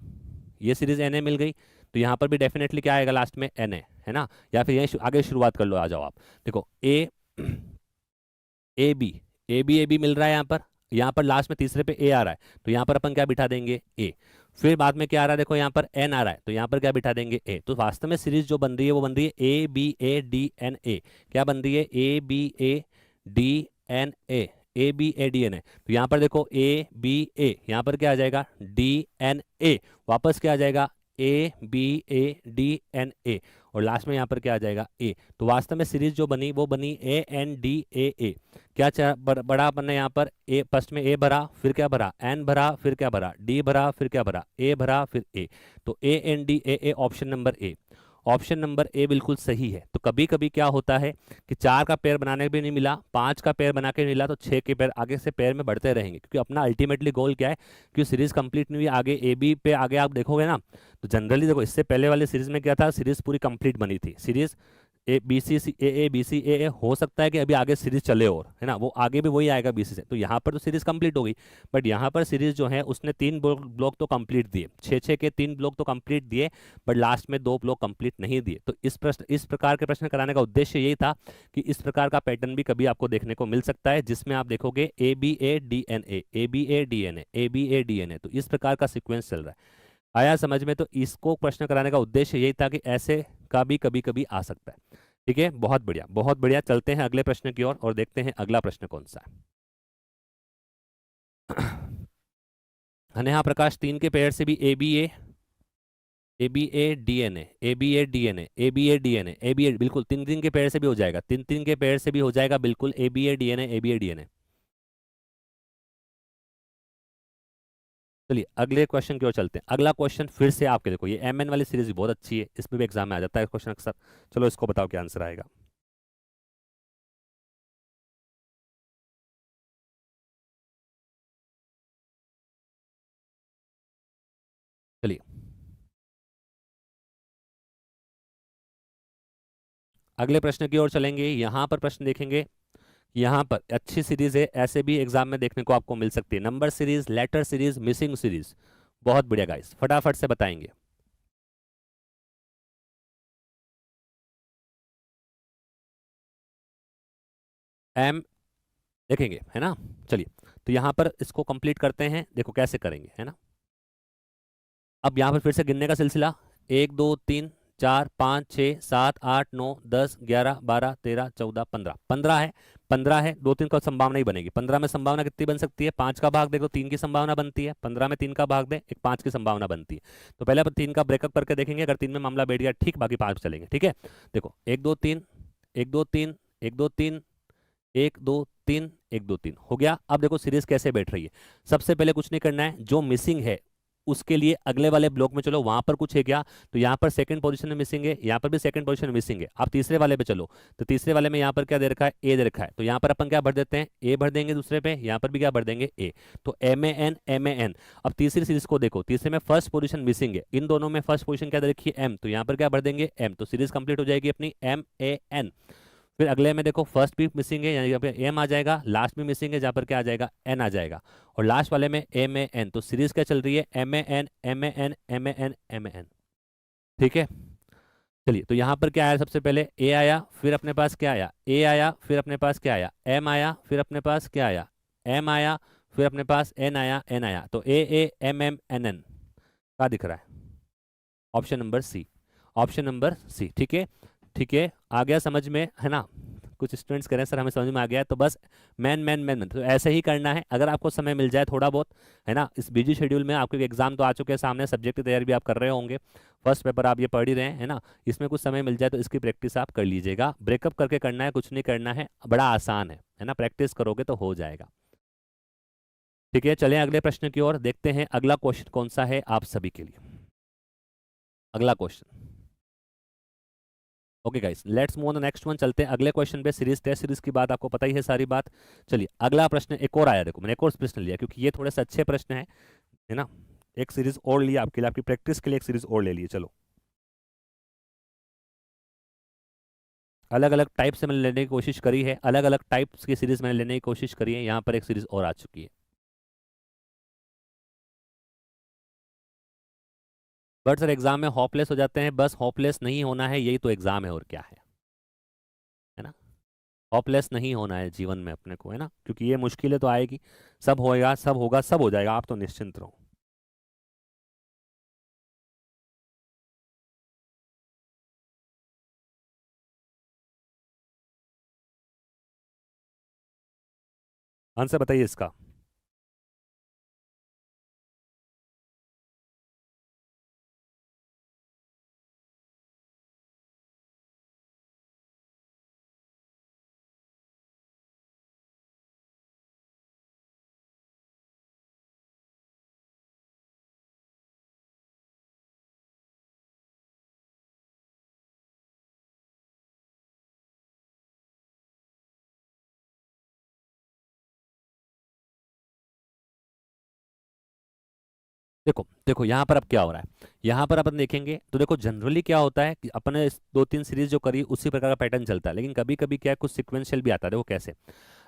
ये सीरीज NA मिल गई, तो यहाँ पर भी डेफिनेटली क्या आएगा लास्ट में, NA, है ना। या फिर यहीं आगे शुरुआत कर लो, आ जाओ आप, देखो AB मिल रहा है यहाँ पर लास्ट में तीसरे पे ए आ रहा है, तो यहाँ पर अपन क्या बिठा देंगे, ए। फिर बाद में क्या आ रहा है, देखो यहाँ पर एन आ रहा है, तो यहाँ पर क्या बिठा देंगे, ए। तो वास्तव में सीरीज जो बन रही है वो बन रही है ABADNA, क्या बन रही है, ABADNA, ABADNA। तो यहाँ पर देखो ABA, यहाँ पर क्या आ जाएगा, DNA, वापस क्या आ जाएगा, ABADNA, और लास्ट में यहाँ पर क्या आ जाएगा, ए। तो वास्तव में सीरीज जो बनी वो बनी ANDAA। क्या बड़ा अपन ने यहाँ पर ए, फर्स्ट में ए भरा, फिर क्या भरा, एन भरा, फिर क्या भरा, डी भरा, फिर क्या भरा, ए भरा, फिर ए। तो ANDAA option number A, option number A बिल्कुल सही है। तो कभी कभी क्या होता है कि 4 का पेयर बनाने भी नहीं मिला, 5 का पेयर बना के नहीं मिला, तो 6 के पेयर आगे से पेयर में बढ़ते रहेंगे, क्योंकि अपना अल्टीमेटली गोल क्या है कि सीरीज कंप्लीट नहीं हुई, आगे AB पे आगे आप देखोगे ना, तो जनरली देखो इससे पहले वाले सीरीज में क्या था, सीरीज पूरी कंप्लीट बनी थी, सीरीज BCAA हो सकता है कि अभी आगे सीरीज चले, और है ना, वो आगे भी वही आएगा BC से, तो यहाँ पर तो सीरीज कंप्लीट हो गई, बट यहाँ पर सीरीज जो है उसने 3 ब्लॉक तो कंप्लीट दिए, 6 6 के 3 ब्लॉक तो कंप्लीट दिए, बट लास्ट में 2 ब्लॉक कंप्लीट नहीं दिए। तो इस प्रकार के प्रश्न कराने का उद्देश्य यही था कि इस प्रकार का पैटर्न भी कभी आपको देखने को मिल सकता है, जिसमें आप देखोगे ABADNA, ABADNA, ABADNA, तो इस प्रकार का सिक्वेंस चल रहा है। आया समझ में, तो इसको प्रश्न कराने का उद्देश्य यही था कि ऐसे का भी कभी कभी आ सकता है। ठीक है, बहुत बढ़िया बहुत बढ़िया। चलते हैं अगले प्रश्न की ओर और देखते हैं अगला प्रश्न कौन सा है। नेहा प्रकाश, 3 के पेयर से भी ABA बिल्कुल 3 के पेयर से भी हो जाएगा, 3 के पेयर से भी हो जाएगा, बिल्कुल ABA DNA। चलिए अगले क्वेश्चन की ओर चलते हैं। अगला क्वेश्चन फिर से आपके, देखो ये एम एन वाली सीरीज भी बहुत अच्छी है, इसमें भी एग्जाम में आ जाता है क्वेश्चन अक्सर। चलो इसको बताओ क्या आंसर आएगा। चलिए अगले प्रश्न की ओर चलेंगे। यहां पर प्रश्न देखेंगे, यहाँ पर अच्छी सीरीज है, ऐसे भी एग्जाम में देखने को आपको मिल सकती है। Number series, letter series, missing series. बहुत बढ़िया गाइस, फटाफट से बताएंगे। एम देखेंगे है ना। चलिए तो यहाँ पर इसको कंप्लीट करते हैं, देखो कैसे करेंगे है ना। अब यहाँ पर फिर से गिनने का सिलसिला, 1 2 3 4 5 6 7 8 9 10 11 12 13 14 15, 15 है। 15 है, 2 3 का संभावना ही बनेगी। 15 में संभावना कितनी बन सकती है? 5 का भाग देखो, 3 की संभावना बनती है। 15 में 3 का भाग दें, एक 5 की संभावना बनती है। तो पहले अपन 3 का ब्रेकअप करके देखेंगे, अगर 3 में मामला बैठ गया ठीक, बाकी 5 चलेंगे। ठीक है, देखो 1 2 3 1 2 3 1 2 3 1 2 3 1 2 3 हो गया। अब देखो सीरीज कैसे बैठ रही है। सबसे पहले कुछ नहीं करना है, जो मिसिंग है उसके लिए अगले वाले ब्लॉक में चलो, वहां पर कुछ है क्या? तो यहाँ पर सेकंड पोजीशन में मिसिंग है, यहाँ पर भी सेकंड पोजीशन में मिसिंग है। आप तीसरे वाले पे चलो, तो तीसरे वाले में यहाँ पर क्या दे रखा है? ए दे रखा है। तो यहाँ पर अपन क्या भर देते हैं? ए भर देंगे दूसरे पे, यहाँ पर भी क्या भर देंगे? ए। तो M A N M A N. अब तीसरी सीरीज को देखो, तीसरे में फर्स्ट पोजीशन मिसिंग है, इन दोनों में फर्स्ट पोजीशन क्या दे रखी है? एम। तो यहाँ पर क्या भर देंगे? एम। तो सीरीज कंप्लीट हो जाएगी अपनी एम ए एन। फिर अगले में देखो फर्स्ट भी मिसिंग है, यहाँ पे एम आ जाएगा, लास्ट भी मिसिंग है जहाँ पर क्या आ जाएगा? एन आ जाएगा, और लास्ट वाले में एम ए एन। तो सीरीज क्या चल रही है? M A N M A N M A N M A N. ठीक है, चलिए तो यहाँ पर क्या आया? सबसे पहले ए आया, फिर अपने पास क्या आया? ए आया, फिर अपने पास क्या आया? एम आया, फिर अपने पास क्या आया? एम आया, फिर अपने पास एन आया, एन आया। तो A M M N N क्या दिख रहा है? Option number C, option number C. ठीक है, ठीक है, आ गया समझ में है ना। कुछ स्टूडेंट्स कह रहे हैं सर हमें समझ में आ गया, तो बस मैन मैन मैन मैन, तो ऐसे ही करना है। अगर आपको समय मिल जाए थोड़ा बहुत है ना, इस बिजी शेड्यूल में, आपके एग्जाम तो आ चुके हैं सामने, सब्जेक्ट की तैयारी भी आप कर रहे होंगे, फर्स्ट पेपर आप ये पढ़ ही रहे हैं है ना, इसमें कुछ समय मिल जाए तो इसकी प्रैक्टिस आप कर लीजिएगा। ब्रेकअप करके करना है, कुछ नहीं करना है, बड़ा आसान है ना, प्रैक्टिस करोगे तो हो जाएगा। ठीक है, चलें अगले प्रश्न की ओर, देखते हैं अगला क्वेश्चन कौन सा है आप सभी के लिए। अगला question, okay guys, let's move on the next one. चलते हैं अगले क्वेश्चन पे। सीरीज, टेस्ट सीरीज की बात आपको पता ही है सारी बात। चलिए अगला प्रश्न एक और आया, देखो मैंने एक और प्रश्न लिया क्योंकि ये थोड़े से अच्छे प्रश्न है ना। एक सीरीज और लिया आपके लिए, आपकी प्रैक्टिस के लिए एक सीरीज और ले लिए। चलो अलग अलग टाइप से मैंने लेने की कोशिश करी है, अलग अलग टाइप्स की सीरीज मैंने लेने की कोशिश करी है। यहाँ पर एक सीरीज और आ चुकी है। बट सर एग्जाम में होपलेस हो जाते हैं, बस होपलेस नहीं होना है, यही तो एग्जाम है और क्या है ना। होपलेस नहीं होना है जीवन में अपने को है ना, क्योंकि ये मुश्किलें तो आएगी, सब होएगा, सब होगा, सब हो जाएगा, आप तो निश्चिंत रहो। आंसर बताइए इसका। देखो देखो यहाँ पर अब क्या हो रहा है, यहाँ पर अपन देखेंगे तो देखो जनरली क्या होता है कि अपने 2 3 सीरीज जो करी उसी प्रकार का पैटर्न चलता है, लेकिन कभी कभी क्या है, कुछ सिक्वेंशियल भी आता है। देखो कैसे,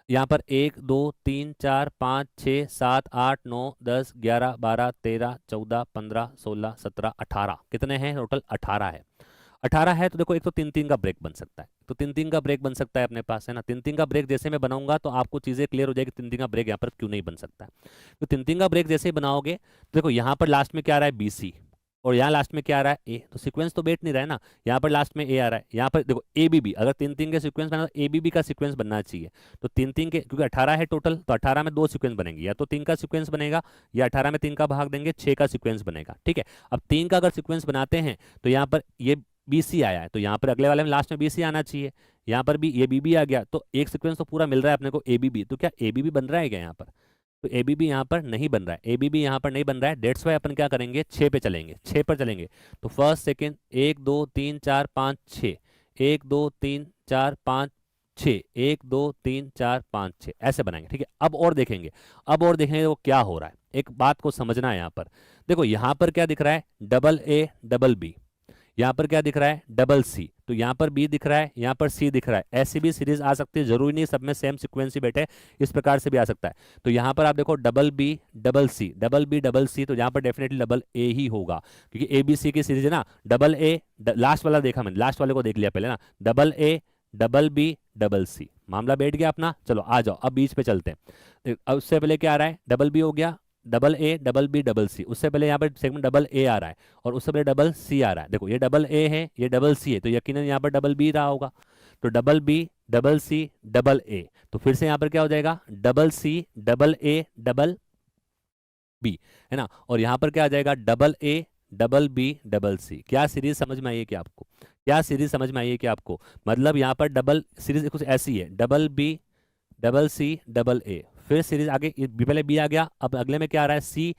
यहाँ पर 1 2 3 4 5 6 7 8 9 10 11 12 13 14 15 16 17 18, कितने हैं टोटल? 18 है। 18 है तो देखो एक तो 3 3 का ब्रेक बन सकता है, तो 3 3 का ब्रेक बन सकता है अपने पास है ना। 3 3 का ब्रेक जैसे मैं बनाऊंगा तो आपको चीजें क्लियर हो जाएगी, 3 3 का ब्रेक यहाँ पर क्यों नहीं बन सकता है। तो 3 3 का ब्रेक जैसे ही बनाओगे तो देखो यहाँ पर लास्ट में क्या आ रहा है? BC, और यहाँ लास्ट में क्या आ रहा है? ए। तो सीक्वेंस तो बैठ नहीं रहा है ना, यहाँ पर लास्ट में ए आ रहा है, यहाँ पर देखो ABB, अगर 3 3 के सीक्वेंस बना तो ABB का सीक्वेंस बनना चाहिए। तो 3 3 के, क्योंकि 18 है टोटल, तो 18 में 2 सीक्वेंस बनेंगे, या तो 3 का सीक्वेंस बनेगा, या 18 में 3 का भाग देंगे, 6 का सीक्वेंस बनेगा। ठीक है, अब 3 का अगर सीक्वेंस बनाते हैं तो यहाँ पर ये BC आया है, तो यहाँ पर अगले वाले में लास्ट में BC आना चाहिए, यहाँ पर भी ये BB आ गया, तो एक सीक्वेंस तो पूरा मिल रहा है अपने को ABB। तो क्या ABB बन रहा है क्या यहाँ पर? तो ए बी बी यहाँ पर नहीं बन रहा है, ए बी बी यहाँ पर नहीं बन रहा है। डेट्स वाई अपन क्या करेंगे, 6 पे चलेंगे, 6 पर चलेंगे। तो फर्स्ट सेकेंड 1 2 3 4 5 6, 1 2 3 4 5 6, 1 2 3 4 5 6 ऐसे बनाएंगे। ठीक है, अब और देखेंगे, अब और देखेंगे वो क्या हो रहा है। एक बात को समझना है यहाँ पर, देखो यहाँ पर क्या दिख रहा है, डबल ए डबल बी, यहाँ पर क्या दिख रहा है, डबल सी, तो यहाँ पर बी दिख रहा है, यहाँ पर सी दिख रहा है। ऐसी भी सीरीज आ सकती है, जरूरी नहीं सब में सेम सीक्वेंस ही बैठे, इस प्रकार से भी आ सकता है। तो यहाँ पर आप देखो double B double C, double B double C, तो यहाँ पर डेफिनेटली डबल ए ही होगा, क्योंकि ए बी सी की सीरीज है ना। डबल ए, लास्ट वाला देखा मैंने, लास्ट वाले को देख लिया पहले ना, double A double B double C, मामला बैठ गया अपना। चलो आ जाओ, अब बीच पे चलते हैं। अब उससे पहले क्या आ रहा है, डबल बी हो गया, double A double B double C, उससे पहले यहाँ पर सेगमेंट डबल ए आ रहा है और उससे पहले डबल सी आ रहा है। देखो ये डबल ए है, ये डबल सी है, तो यकीनन यहाँ पर डबल बी रहा होगा। तो double B double C double A, तो फिर से यहाँ पर क्या हो जाएगा, double C double A double B, है ना। और यहाँ पर क्या आ जाएगा, double A double B double C. क्या सीरीज समझ में आई है क्या आपको, क्या सीरीज समझ में आई है क्या आपको, मतलब यहाँ पर डबल सीरीज कुछ ऐसी है, double B double C double A, फिर सीरीज आगे पहले बी आ गया, अब अगले में क्या आ रहा है, सी,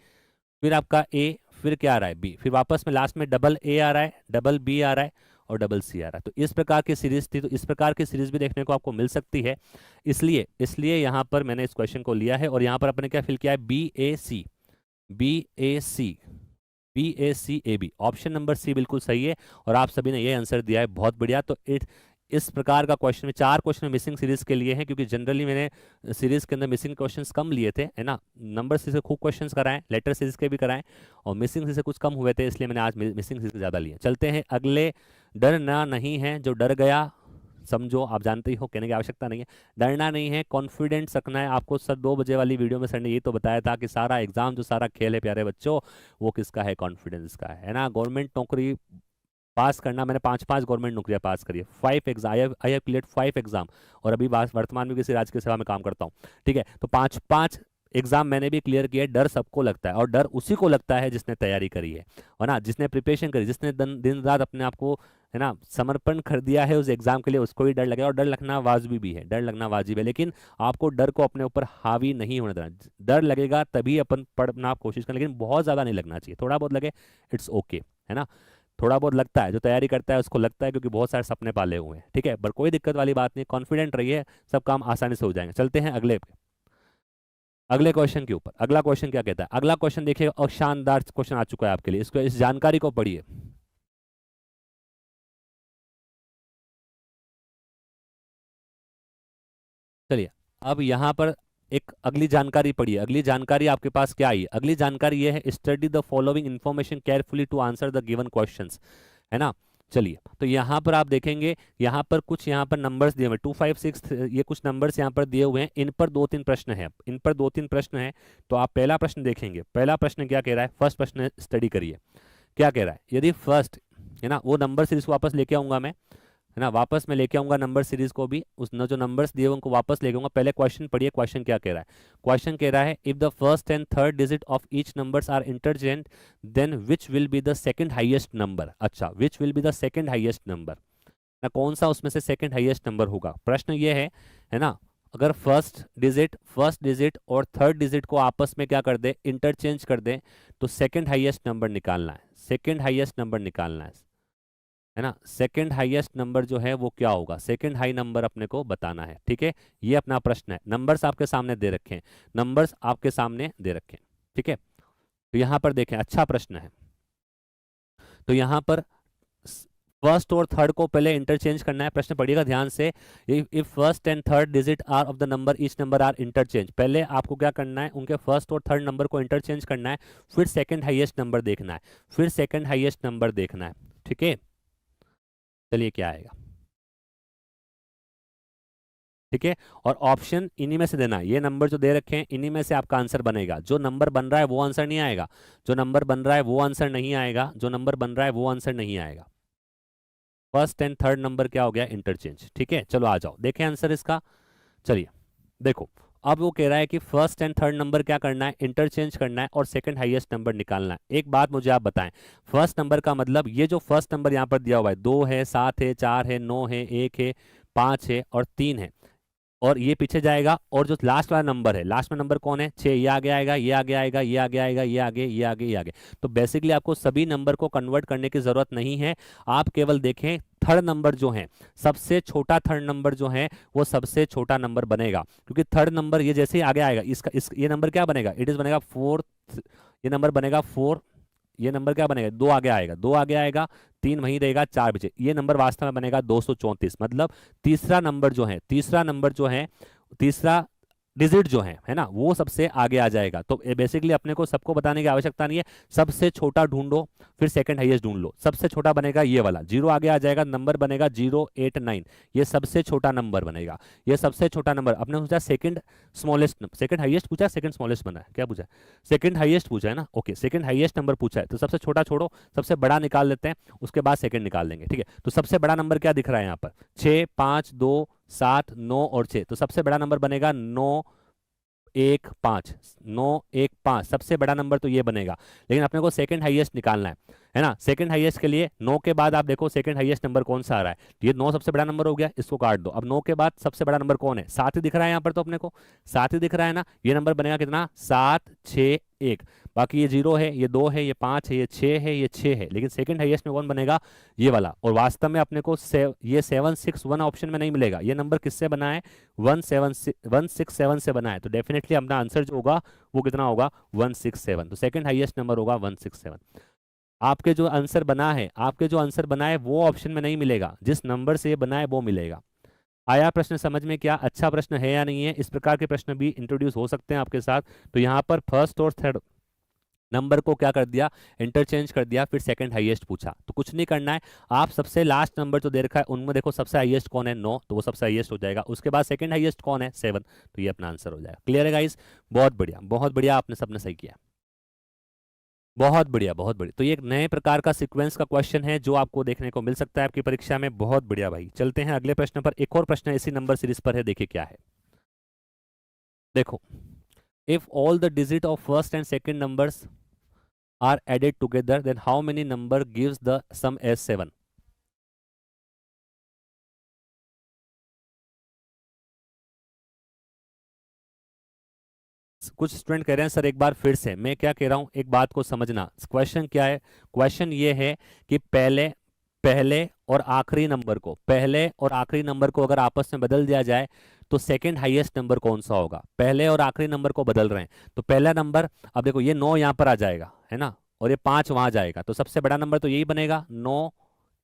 फिर आपका ए, फिर क्या आ रहा है, बी, फिर वापस में लास्ट में डबल ए आ रहा है, डबल बी आ रहा है और डबल सी आ रहा है। तो इस प्रकार की सीरीज थी, तो इस प्रकार की सीरीज भी देखने को आपको मिल सकती है। इसलिए इसलिए यहाँ पर मैंने इस क्वेश्चन को लिया है और यहाँ पर अपने क्या फिल किया है, B A C, B A C, B A C A B, option number C बिल्कुल सही है और आप सभी ने ये आंसर दिया है, बहुत बढ़िया। तो इस प्रकार का क्वेश्चन में 4 क्वेश्चन मिसिंग सीरीज के लिए हैं, क्योंकि जनरली मैंने सीरीज के अंदर मिसिंग क्वेश्चंस कम लिए थे, है ना। नंबर सीरीज से खूब क्वेश्चंस कराएं, लेटर सीरीज के भी कराएं, और मिसिंग सीरीज से कुछ कम हुए थे, इसलिए मैंने आज मिसिंग सीरीज ज़्यादा लिए। चलते हैं अगले, डरना नहीं है, जो डर गया समझो, आप जानते ही हो, कहने की आवश्यकता नहीं है। डरना नहीं है, कॉन्फिडेंस रखना है आपको। सर 2 बजे वाली वीडियो में सर ने ये तो बताया था कि सारा एग्जाम जो सारा खेल है प्यारे बच्चों, वो किसका है, कॉन्फिडेंस का है ना। गवर्नमेंट नौकरी पास करना, मैंने 5 गवर्नमेंट नौकरियां पास करी है, 5 exam, I have cleared 5 exam, और अभी वर्तमान में किसी राज्य की सेवा में काम करता हूँ। ठीक है, तो 5 एग्जाम मैंने भी क्लियर किया। डर सबको लगता है और डर उसी को लगता है जिसने तैयारी करी है ना, जिसने प्रिपरेशन करी, जिसने दिन रात अपने आप को, है ना, समर्पण कर दिया है उस एग्जाम के लिए, उसको भी डर लगेगा। और डर लगना वाजिब भी है, डर लगना वाजिब है, लेकिन आपको डर को अपने ऊपर हावी नहीं होने देना। डर लगेगा तभी अपन पढ़ना कोशिश करें, लेकिन बहुत ज़्यादा नहीं लगना चाहिए, थोड़ा बहुत लगे इट्स ओके, है ना। थोड़ा बहुत लगता है, जो तैयारी करता है उसको लगता है, क्योंकि बहुत सारे सपने पाले हुए हैं। ठीक है, पर कोई दिक्कत वाली बात नहीं, कॉन्फिडेंट रहिए, सब काम आसानी से हो जाएंगे। चलते हैं अगले क्वेश्चन के ऊपर। अगला क्वेश्चन क्या कहता है, अगला क्वेश्चन देखिए, और शानदार क्वेश्चन आ चुका है आपके लिए, इसको, इस जानकारी को पढ़िए। चलिए, अब यहाँ पर एक अगली जानकारी पढ़िए। अगली जानकारी आपके पास क्या आई, अगली जानकारी ये है, study the following information carefully to answer the given questions, है ना। चलिए, तो यहाँ पर आप देखेंगे, यहाँ पर कुछ यहाँ पर नंबर्स दिए हुए 2 5 6, ये कुछ नंबर्स यहाँ पर दिए हुए हैं, इन पर 2-3 प्रश्न है, इन पर 2-3 प्रश्न है। तो आप पहला प्रश्न देखेंगे, पहला प्रश्न क्या कह रहा है, फर्स्ट प्रश्न स्टडी करिए, क्या कह रहा है। यदि फर्स्ट, है ना, वो नंबर सीरीज को वापस लेके आऊंगा मैं, है ना, वापस में लेके आऊंगा नंबर सीरीज को भी, उस जो नंबर्स दिए उनको वापस लेके आऊंगा। पहले क्वेश्चन पढ़िए, क्वेश्चन क्या कह रहा है। क्वेश्चन कह रहा है, if the first and third digit of each numbers are interchange, then which will be the second highest number. अच्छा, which will be the second highest number, ना कौन सा उसमें से सेकंड हाईएस्ट नंबर होगा। प्रश्न ये है ना, अगर फर्स्ट डिजिट और थर्ड डिजिट को आपस में क्या कर दे, इंटरचेंज कर दे, तो सेकंड हाईएस्ट नंबर निकालना है, सेकंड हाईएस्ट नंबर निकालना है ना। सेकंड हाईएस्ट नंबर जो है वो क्या होगा, सेकंड हाई नंबर अपने को बताना है। ठीक है, ये अपना प्रश्न है, नंबर्स आपके सामने दे रखे हैं, नंबर्स आपके सामने दे रखे हैं। ठीक है, तो यहां पर देखें, अच्छा प्रश्न है। तो यहां पर फर्स्ट और थर्ड को पहले इंटरचेंज करना है। प्रश्न पढ़िएगा ध्यान से, if first and third digit are of the number, each number are interchange, पहले आपको क्या करना है, उनके फर्स्ट और थर्ड नंबर को इंटरचेंज करना है, फिर सेकंड हाईएस्ट नंबर देखना है, फिर सेकंड हाईएस्ट नंबर देखना है। ठीक है, चलिए क्या आएगा। ठीक है, और ऑप्शन इन्हीं में से देना है, ये नंबर जो दे रखे हैं इन्हीं में से आपका आंसर बनेगा। जो नंबर बन रहा है वो आंसर नहीं आएगा, जो नंबर बन रहा है वो आंसर नहीं आएगा, जो नंबर बन रहा है वो आंसर नहीं आएगा। फर्स्ट एंड थर्ड नंबर क्या हो गया, इंटरचेंज। ठीक है, चलो आ जाओ, देखें आंसर इसका। चलिए देखो, अब वो कह रहा है कि फर्स्ट एंड थर्ड नंबर क्या करना है, इंटरचेंज करना है और सेकंड हाईएस्ट नंबर निकालना है। एक बात मुझे आप बताएं, फर्स्ट नंबर का मतलब, ये जो फर्स्ट नंबर यहाँ पर दिया हुआ है, 2 है, 7 है, 4 है, 9 है, 1 है, 5 है और 3 है, और ये पीछे जाएगा, और जो लास्ट वाला नंबर है, लास्ट में नंबर कौन है 6, ये आगे आएगा, ये आगे आएगा, ये आगे आएगा, ये आगे, ये आगे, ये आगे। तो बेसिकली आपको सभी नंबर को कन्वर्ट करने की जरूरत नहीं है, आप केवल देखें थर्ड नंबर जो है, सबसे छोटा थर्ड नंबर जो है वो सबसे छोटा नंबर बनेगा, क्योंकि थर्ड नंबर ये जैसे ही आगे आएगा, ये नंबर क्या बनेगा, इट इज बनेगा 4, ये नंबर बनेगा 4, ये नंबर क्या बनेगा 2 आगे आएगा, 2 आगे आएगा, 3 वहीं रहेगा, 4 बचे, ये नंबर वास्तव में बनेगा 234। मतलब तीसरा नंबर जो है, तीसरा डिजिट जो है ना, वो सबसे आगे आ जाएगा। तो बेसिकली अपने को सबको बताने की आवश्यकता नहीं है, सबसे छोटा ढूंढो, फिर सेकंड हाईएस्ट ढूंढ लो। सबसे छोटा बनेगा ये वाला, 0 आगे आ जाएगा, नंबर बनेगा 089, ये सबसे छोटा नंबर बनेगा, ये सबसे छोटा नंबर। अपने पूछा सेकंड स्मॉलेस्ट, सेकंड हाईएस्ट पूछा, सेकंड स्मॉलेस्ट बना है, क्या पूछा, सेकंड हाईएस्ट पूछा है ना, ओके, सेकंड हाईएस्ट नंबर पूछा है, तो सबसे छोटा छोड़ो, सबसे बड़ा निकाल लेते हैं, उसके बाद सेकंड निकाल लेंगे, ठीक है। तो सबसे बड़ा नंबर क्या दिख रहा है यहाँ पर, 6, 5, 2, 7, 9 और 6, तो सबसे बड़ा नंबर बनेगा 9, 1, 5, 9, 1, 5, सबसे बड़ा नंबर तो ये बनेगा। लेकिन अपने को सेकंड हाईएस्ट निकालना है ना। सेकंड हाईएस्ट के लिए 9 के बाद आप देखो सेकंड हाईएस्ट नंबर कौन सा आ रहा है, तो ये 9 सबसे बड़ा नंबर हो गया, इसको काट दो। अब 9 के बाद सबसे बड़ा नंबर कौन है, 7 ही दिख रहा है यहाँ पर, तो अपने को 7 ही दिख रहा है ना, ये नंबर बनेगा कितना, 7, 6, 1। बाकी ये 0 है, ये 2 है, ये 5 है, ये 6 है, ये 6 है, लेकिन सेकंड हाईएस्ट में कौन बनेगा, ये वाला। और वास्तव में अपने को ये 761 ऑप्शन में नहीं मिलेगा, ये नंबर किससे बना है, 167 से बना है, तो डेफिनेटली अपना आंसर जो होगा वो कितना होगा, 167। तो सेकंड हाईएस्ट नंबर होगा 167। आपके जो आंसर बना है वो ऑप्शन में नहीं मिलेगा, जिस नंबर से ये बना है वो मिलेगा। आया प्रश्न समझ में, क्या अच्छा प्रश्न है या नहीं है। इस प्रकार के प्रश्न भी इंट्रोड्यूस हो सकते हैं आपके साथ। तो यहाँ पर फर्स्ट और थर्ड नंबर को क्या कर दिया, इंटरचेंज कर दिया, फिर सेकंड हाईएस्ट पूछा। तो कुछ नहीं करना है, आप सबसे लास्ट नंबर जो दे रखा है उनमें देखो सबसे हाईएस्ट कौन है, 9, तो वो सबसे हाईएस्ट हो जाएगा। उसके बाद सेकंड हाईएस्ट कौन है, 7, तो ये अपना आंसर हो जाएगा। क्लियर है गाइस, बहुत बढ़िया, बहुत बढ़िया, आपने सबने सही किया, बहुत बढ़िया, बहुत बढ़िया। तो ये एक नए प्रकार का सीक्वेंस का क्वेश्चन है जो आपको देखने को मिल सकता है आपकी परीक्षा में, बहुत बढ़िया भाई। चलते हैं अगले प्रश्न पर। एक और प्रश्न इसी नंबर सीरीज पर है, देखिए क्या है। देखो, if all the digit of first and second numbers are added together, then how many number gives the sum as 7? कुछ स्टूडेंट कह रहे हैं सर एक बार फिर से, मैं क्या कह रहा हूं एक बात को समझना। क्वेश्चन क्या है, क्वेश्चन ये है कि पहले और आखिरी नंबर को अगर आपस में बदल दिया जाए तो सेकंड हाईएस्ट नंबर कौन सा होगा। पहले और आखिरी नंबर को बदल रहे हैं, तो पहला नंबर, अब देखो ये 9 यहां पर आ जाएगा, है ना, और ये 5 वहां जाएगा, तो सबसे बड़ा नंबर तो यही बनेगा, 9,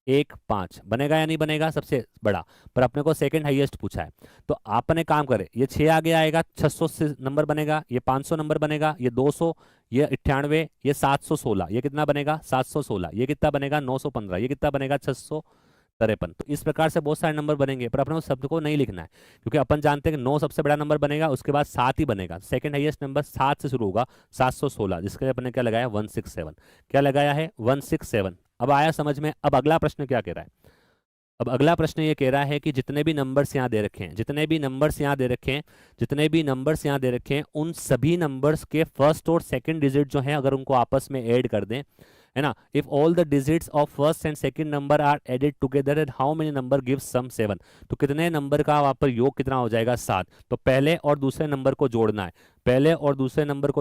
1, 5 बनेगा या नहीं बनेगा सबसे बड़ा। पर अपने को सेकंड हाईएस्ट पूछा है, तो आपने काम करे, ये 6 आगे आएगा, 600 नंबर बनेगा, ये 500 नंबर बनेगा, ये 200, ये 98, ये 716, ये कितना बनेगा 716, ये कितना बनेगा 915, ये कितना बनेगा 653। तो इस प्रकार से बहुत सारे नंबर बनेंगे, पर अपने को शब्द को नहीं लिखना है, क्योंकि अपन जानते हैं कि 9 सबसे बड़ा नंबर बनेगा, उसके बाद 7 ही बनेगा। सेकंड हाईएस्ट नंबर 7 से शुरू होगा, 716, जिसके लिए अपने क्या लगाया 167, क्या लगाया है 167। अब आया समझ में। अब अगला प्रश्न क्या कह रहा है, अब अगला प्रश्न ये कह रहा है कि जितने भी नंबर्स यहाँ दे रखे हैं, उन सभी नंबर्स के फर्स्ट और सेकंड डिजिट जो हैं अगर उनको आपस में ऐड कर दें, है ना, if all the digits of first and second number are added together and how many number gives sum 7, तो कितने नंबर का वहां पर योग कितना हो जाएगा 7। तो पहले और दूसरे नंबर को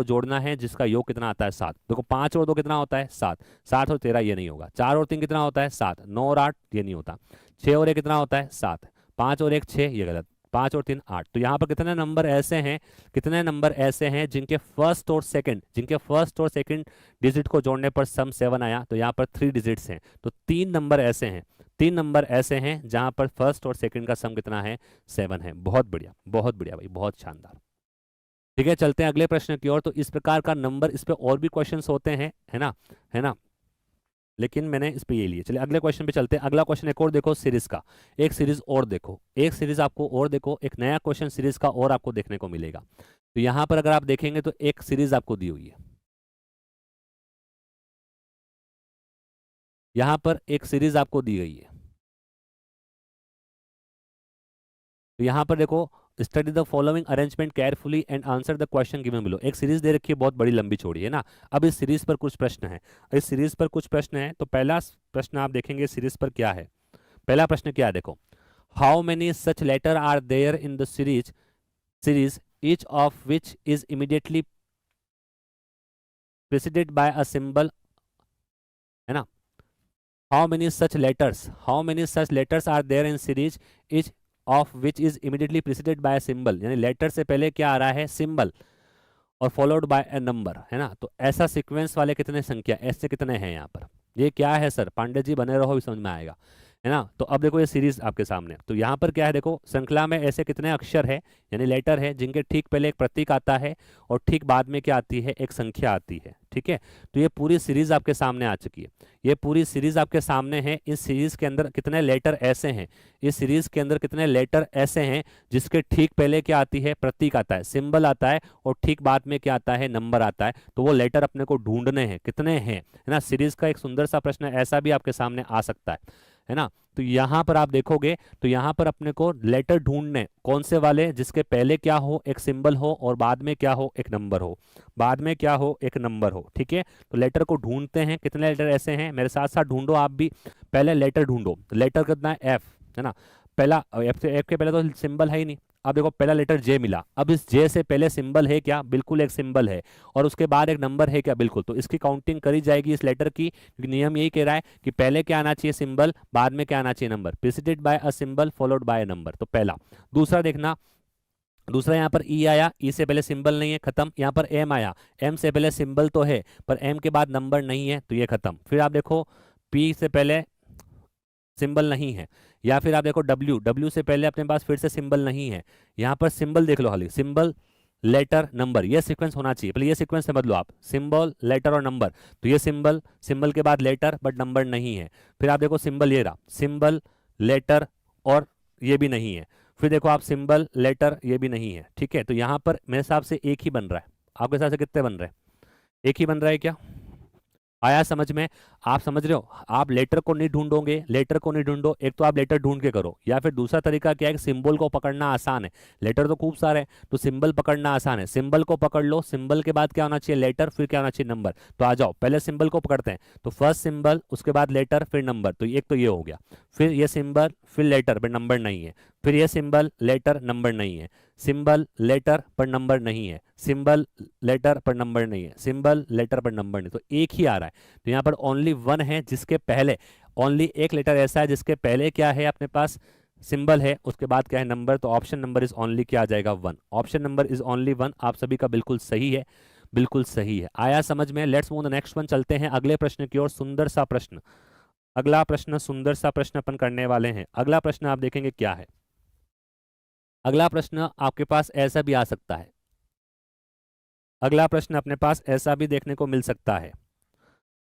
जोड़ना है, जिसका योग कितना आता है 7। देखो 5 और 2 कितना होता है 7, 7 और 13 ये नहीं होगा, 4 और 3 कितना होता है 7, 9 और 8 ये नहीं होता, 6 और 1 कितना होता है 7, 5 और 1 6, ये गलत, 5 और 3 8। तो यहाँ पर कितने नंबर ऐसे हैं जिनके फर्स्ट और सेकंड डिजिट को जोड़ने पर सम 7 आया। तो यहाँ पर 3 डिजिट्स हैं, तो 3 नंबर ऐसे हैं जहां पर फर्स्ट और सेकंड का सम कितना है 7 है। बहुत बढ़िया भाई, बहुत शानदार। ठीक है, चलते हैं अगले प्रश्न की ओर। तो इस प्रकार का नंबर, इस पे और भी क्वेश्चंस होते हैं, है ना, लेकिन मैंने इस पे ये लिए। चलिए अगले क्वेश्चन पे चलते हैं। अगला क्वेश्चन एक और देखो सीरीज का, एक सीरीज आपको और देखो, एक नया क्वेश्चन सीरीज का और आपको देखने को मिलेगा। तो यहां पर अगर आप देखेंगे तो एक सीरीज आपको दी हुई है, यहां पर एक सीरीज आपको दी गई है। तो यहां पर देखो, study the following arrangement carefully and answer the question given below. एक सीरीज दे रखी है, बहुत बड़ी लंबी चौड़ी है ना। अब इस सीरीज पर कुछ प्रश्न है, तो पहला प्रश्न आप देखेंगे सीरीज पर क्या है। पहला प्रश्न क्या है, देखो, how many such letter are there in the series each of which is immediately preceded by a symbol, है ना। How many such letters are there in series each of which is immediately preceded by symbol, यानी letter से पहले क्या आ रहा है, symbol, और followed by A number, है ना। तो ऐसा सीक्वेंस वाले कितने संख्या, ऐसे कितने हैं यहाँ पर, ये क्या है सर, पांडे जी बने रहो, भी समझ में आएगा, है ना। तो अब देखो ये सीरीज आपके सामने, तो यहाँ पर क्या है, देखो श्रृंखला में ऐसे कितने अक्षर है यानी लेटर है जिनके ठीक पहले एक प्रतीक आता है और ठीक बाद में क्या आती है, एक संख्या आती है, ठीक है। तो ये पूरी सीरीज आपके सामने आ चुकी है, ये पूरी सीरीज आपके सामने है। इस सीरीज के अंदर कितने लेटर ऐसे हैं, इस सीरीज के अंदर कितने लेटर ऐसे हैं जिसके ठीक पहले क्या आती है, प्रतीक आता है, सिंबल आता है, और ठीक बाद में क्या आता है, नंबर आता है। तो वो लेटर अपने को ढूंढने हैं, कितने हैं, है ना। सीरीज का एक सुंदर सा प्रश्न ऐसा भी आपके सामने आ सकता है ना। तो यहां पर आप देखोगे तो यहां पर अपने को लेटर ढूंढने, कौन से वाले, जिसके पहले क्या हो, एक सिंबल हो, और बाद में क्या हो, एक नंबर हो, बाद में क्या हो, एक नंबर हो, ठीक है। तो लेटर को ढूंढते हैं, कितने लेटर ऐसे हैं, मेरे साथ साथ ढूंढो आप भी। पहले लेटर ढूंढो, लेटर कितना है, एफ, है ना। पहला एफ के पहले तो सिंबल है ही नहीं। अब देखो पहला लेटर जे मिला, अब इस जे से पहले सिंबल है क्या, बिल्कुल एक सिंबल है, और उसके बाद एक नंबर है क्या, बिल्कुल। तो इसकी काउंटिंग करी जाएगी इस लेटर की, क्योंकि नियम यही कह रहा है कि पहले क्या आना चाहिए, सिंबल, बाद में क्या आना चाहिए, number, preceded by a symbol followed by a number. तो पहला। दूसरा देखना, दूसरा यहाँ पर ई आया, ई से पहले सिंबल नहीं है, खत्म। यहाँ पर एम आया, एम से पहले सिंबल तो है पर एम के बाद नंबर नहीं है, तो ये खत्म। फिर आप देखो पी से पहले सिंबल नहीं है, या फिर आप देखो डब्ल्यू, डब्ल्यू से पहले अपने पास फिर से सिंबल नहीं है। यहाँ पर सिंबल देख लो, खाली सिंबल, लेटर, नंबर, ये सीक्वेंस होना चाहिए। पहले ये सीक्वेंस समझ लो आप, सिंबल, लेटर और नंबर। तो ये सिंबल, सिंबल के बाद लेटर बट नंबर नहीं है। फिर आप देखो सिंबल, ये रहा सिंबल, लेटर, और ये भी नहीं है। फिर देखो आप सिंबल, लेटर, ये भी नहीं है, ठीक है। तो यहाँ पर मेरे हिसाब से एक ही बन रहा है, आपके हिसाब से कितने बन रहे हैं, एक ही बन रहा है क्या, आया समझ में। आप समझ रहे हो, आप लेटर को नहीं ढूंढोगे, लेटर को नहीं ढूंढो, एक तो आप लेटर ढूंढ के करो, या फिर दूसरा तरीका क्या है, सिंबल को पकड़ना आसान है, लेटर तो खूब सारे हैं, तो सिंबल पकड़ना आसान है, सिंबल को पकड़ लो, सिंबल के बाद क्या होना चाहिए, लेटर, फिर क्या होना चाहिए, नंबर। तो आ जाओ पहले सिंबल को पकड़ते हैं, तो फर्स्ट सिंबल, उसके बाद लेटर, फिर नंबर, तो एक तो ये हो गया। फिर ये सिंबल, फिर लेटर, पर नंबर नहीं है। फिर ये सिंबल, लेटर, नंबर नहीं है, सिंबल, लेटर पर नंबर नहीं है, सिंबल, लेटर पर नंबर नहीं है, सिंबल, लेटर पर नंबर नहीं, तो एक ही आ रहा है। तो यहाँ पर ओनली वन है जिसके पहले, ओनली एक लेटर ऐसा है जिसके पहले क्या है अपने पास, सिंबल है, उसके बाद क्या है, नंबर। तो ऑप्शन नंबर इज ओनली क्या आ जाएगा, one. Option number is only one, आप सभी का बिल्कुल सही है, बिल्कुल सही है। आया समझ में। Let's move the next one, चलते हैं अगले प्रश्न की ओर। सुंदर सा प्रश्न, अगला प्रश्न, सुंदर सा प्रश्न अपन करने वाले हैं। अगला प्रश्न आप देखेंगे क्या है, अगला प्रश्न आपके पास ऐसा भी आ सकता है, अगला प्रश्न अपने पास ऐसा भी देखने को मिल सकता है,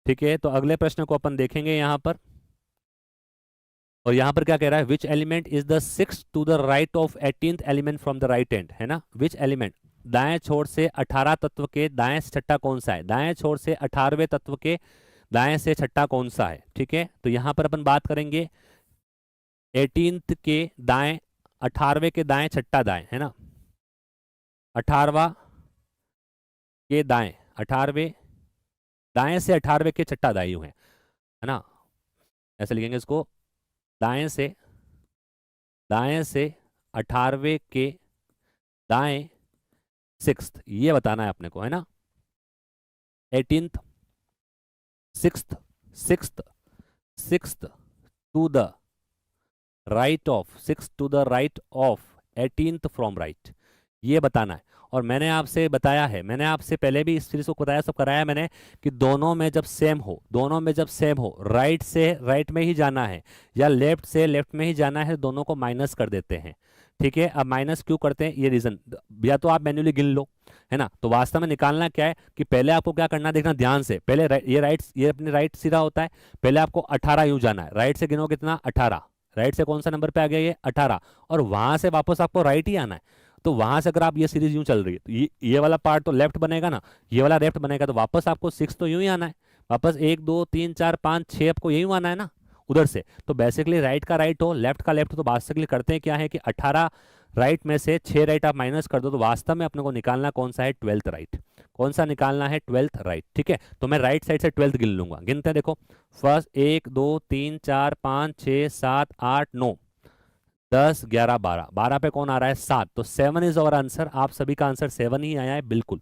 ठीक है। तो अगले प्रश्न को अपन देखेंगे यहां पर, और यहां पर क्या कह रहा है, which element is the sixth to the right of 18th element from the right end, है ना। विच एलिमेंट, दाएं छोर से 18 तत्व के दाएं से छठा कौन सा है, दाएं छोर से 18वें तत्व के दाएं से छठा कौन सा है, ठीक है। तो यहां पर अपन बात करेंगे 18th के दाएं, 18वें के दाएं छठा दाएं, है ना, 18वां के दाएं, 18वें, दाएं से 18वें के छठा दाई है ना, ऐसे लिखेंगे इसको, दाएं से, दाएं से 18वें के दाएं सिक्स्थ, ये बताना है अपने को, है ना। 18th, sixth, sixth, sixth to the right of, sixth to the right of 18th from right, ये बताना है। और मैंने आपसे बताया है, मैंने आपसे पहले भी इस चीज को बताया, सब कराया मैंने, कि दोनों में जब सेम हो, दोनों में जब सेम हो, राइट से राइट में ही जाना है या लेफ्ट से लेफ्ट में ही जाना है, दोनों को माइनस कर देते हैं, ठीक है। अब माइनस क्यों करते हैं, ये रीजन या तो आप मैन्युअली गिन लो, है ना। तो वास्तव में निकालना क्या है कि पहले आपको क्या करना, देखना ध्यान से, पहले ये राइट, ये अपने राइट सीधा होता है, पहले आपको 18 यूं जाना है, राइट से गिनो कितना, 18, राइट से कौन सा नंबर पे आ गया, ये 18, और वहां से वापस आपको राइट ही आना है। तो वहां से अगर आप, ये सीरीज यूं चल रही है, तो ये वाला पार्ट तो लेफ्ट बनेगा ना, ये वाला लेफ्ट बनेगा, तो वापस आपको 6 तो यूं ही आना है, वापस 1 2 3 4 5 6 आपको यही आना है ना उधर से। तो बेसिकली राइट का राइट हो, लेफ्ट का लेफ्ट हो, तो बेसिकली करते हैं क्या है कि 18 राइट में से 6 राइट आप माइनस कर दो, तो वास्तव में अपने को निकालना कौन सा है, 12th राइट। कौन सा निकालना है, 12th राइट, ठीक है। तो मैं राइट साइड से 12th गिन लूंगा, गिनते हैं देखो, फर्स्ट 1 2 3 4 5 6 7 8 9, 10 11 12, 12 पे कौन आ रहा है 7, तो 7 इज और आंसर। आप सभी का आंसर 7 ही आया है बिल्कुल,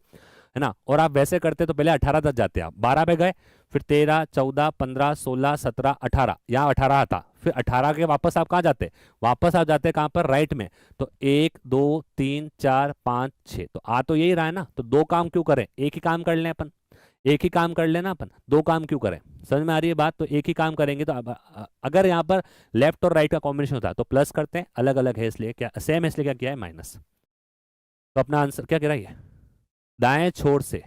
है ना। और आप वैसे करते तो पहले 18 तक जाते, आप 12 पे गए, फिर 13 14 15 16 17 18, यहाँ 18 आता, फिर 18 के वापस आप कहाँ जाते, वापस आप जाते कहाँ पर, राइट में। तो 1 2 3 4 5 6, तो आ तो यही रहा है ना, तो दो काम क्यों करें, एक ही काम कर लें अपन, एक ही काम कर लेना अपन, दो काम क्यों करें। समझ में आ रही है बात, तो एक ही काम करेंगे। तो अगर यहाँ पर लेफ्ट और राइट का कॉम्बिनेशन होता है तो प्लस करते हैं, अलग अलग है इसलिए क्या सेम है, इसलिए क्या किया है माइनस। तो अपना आंसर क्या कह रहा है, दाएं छोर से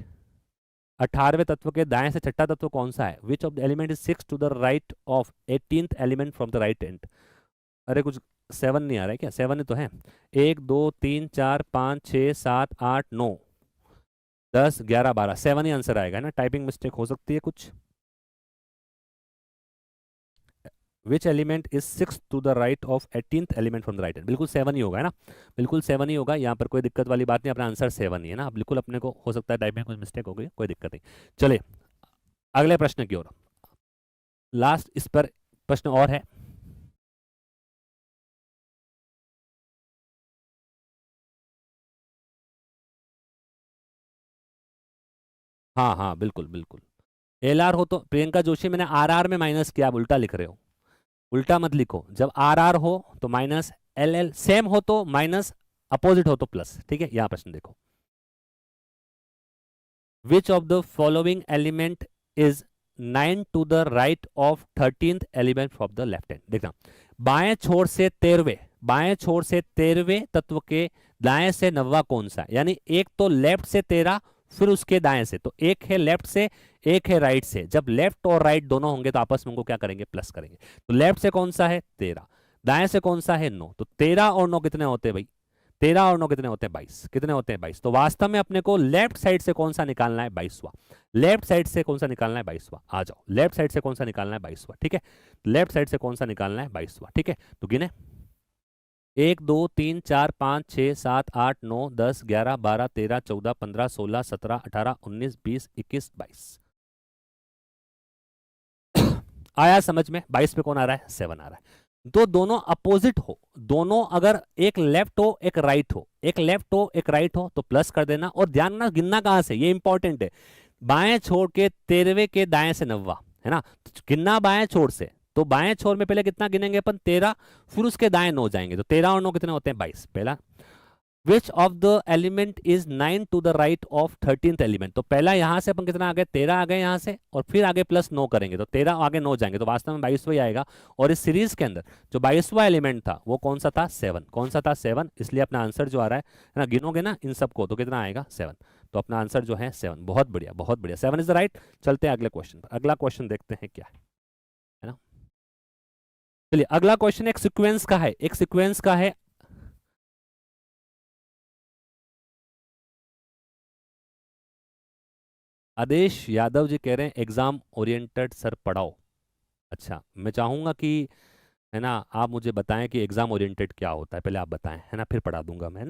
18वें तत्व के दाएं से छठा तत्व कौन सा है, which of the element is 6 to the right of 18th element from the right end. अरे कुछ 7 नहीं आ रहा है क्या, 7 ही तो है। 1 2 3 4 5 6 7 8 9 10 11 12, 7 ही आंसर आएगा ना, टाइपिंग मिस्टेक हो सकती है कुछ। Which element is 6 to the right of 18th element from the right end, बिल्कुल 7 ही होगा, है ना, बिल्कुल 7 ही होगा। यहाँ पर कोई दिक्कत वाली बात नहीं, अपना आंसर 7 ही है ना, बिल्कुल अपने को हो सकता है टाइपिंग कुछ मिस्टेक हो गई, कोई दिक्कत नहीं। चलिए अगले प्रश्न की ओर, लास्ट इस पर प्रश्न और है। हाँ हाँ बिल्कुल बिल्कुल, एल आर हो तो प्रियंका जोशी, मैंने आर आर में माइनस किया, आप उल्टा लिख रहे हो, उल्टा मत लिखो। जब आर आर हो तो माइनस, एल एल सेम हो तो माइनस, अपोजिट हो तो प्लस, ठीक है। यहाँ प्रश्न देखो, which of the following element is 9 to the right of 13th element from the left hand. देखना, बाएं छोर से 13वें, बाएं छोर से 13वें तत्व के दाएं से 9वां कौन सा है, यानी एक तो लेफ्ट से 13 फिर उसके दाएं से, तो एक है लेफ्ट से एक है राइट से। जब लेफ्ट और राइट दोनों होंगे तो आपस में उनको क्या करेंगे, प्लस करेंगे। तो लेफ्ट से कौन सा है 13, दाएं से कौन सा है 9, तो 13 और 9 कितने होते हैं भाई, 13 और 9 कितने होते हैं 22, कितने होते हैं 22। तो वास्तव में अपने को लेफ्ट साइड से कौन सा निकालना है 22वां, लेफ्ट साइड से कौन सा निकालना है 22वां, आ जाओ, लेफ्ट साइड से कौन सा निकालना है 22वां, ठीक है, लेफ्ट साइड से कौन सा निकालना है 22वां, ठीक है। तो गिने 1 2 3 4 5 6 7 8 9 10 11 12 13 14 15 16 17 18 19 20 21 22। आया समझ में, 22 पे कौन आ रहा है 7 आ रहा है। तो दोनों अपोजिट हो, दोनों अगर एक लेफ्ट हो एक राइट हो, एक लेफ्ट हो एक राइट हो तो प्लस कर देना। और ध्यान ना गिनना कहां से, ये इंपॉर्टेंट है, बाएं छोर के 13वें के दाएं से 9वां, है ना, तो गिनना बाएं छोर से, तो बाएं छोर में पहले कितना गिनेंगे अपन 13, फिर उसके दाएं 9 जाएंगे, तो 13 और 9 कितने होते हैं 22। पहला, which of the element is 9 to the right of 13th element, तो पहला यहां से अपन कितना आ गए 13 आ गए यहां से, और फिर आगे प्लस 9 करेंगे तो 13 आगे 9 जाएंगे, तो वास्तव में 22वां ही आएगा। और इस सीरीज के अंदर जो 22वां एलिमेंट था वो कौन सा था 7, कौन सा था 7, इसलिए अपना आंसर जो आ रहा है ना, गिनोगे ना इन सबको तो कितना आएगा 7, तो अपना आंसर जो है 7। बहुत बढ़िया बहुत बढ़िया, 7 इज द राइट। चलते हैं अगले क्वेश्चन पर, अगला क्वेश्चन देखते हैं क्या है ना। चलिए अगला क्वेश्चन एक सीक्वेंस का है, एक सीक्वेंस का है। आदेश यादव जी कह रहे हैं एग्जाम ओरिएंटेड सर पढ़ाओ। अच्छा, मैं चाहूंगा कि, है ना, आप मुझे बताएं कि एग्जाम ओरिएंटेड क्या होता है, पहले आप बताएं, है ना, फिर पढ़ा दूंगा मैं, है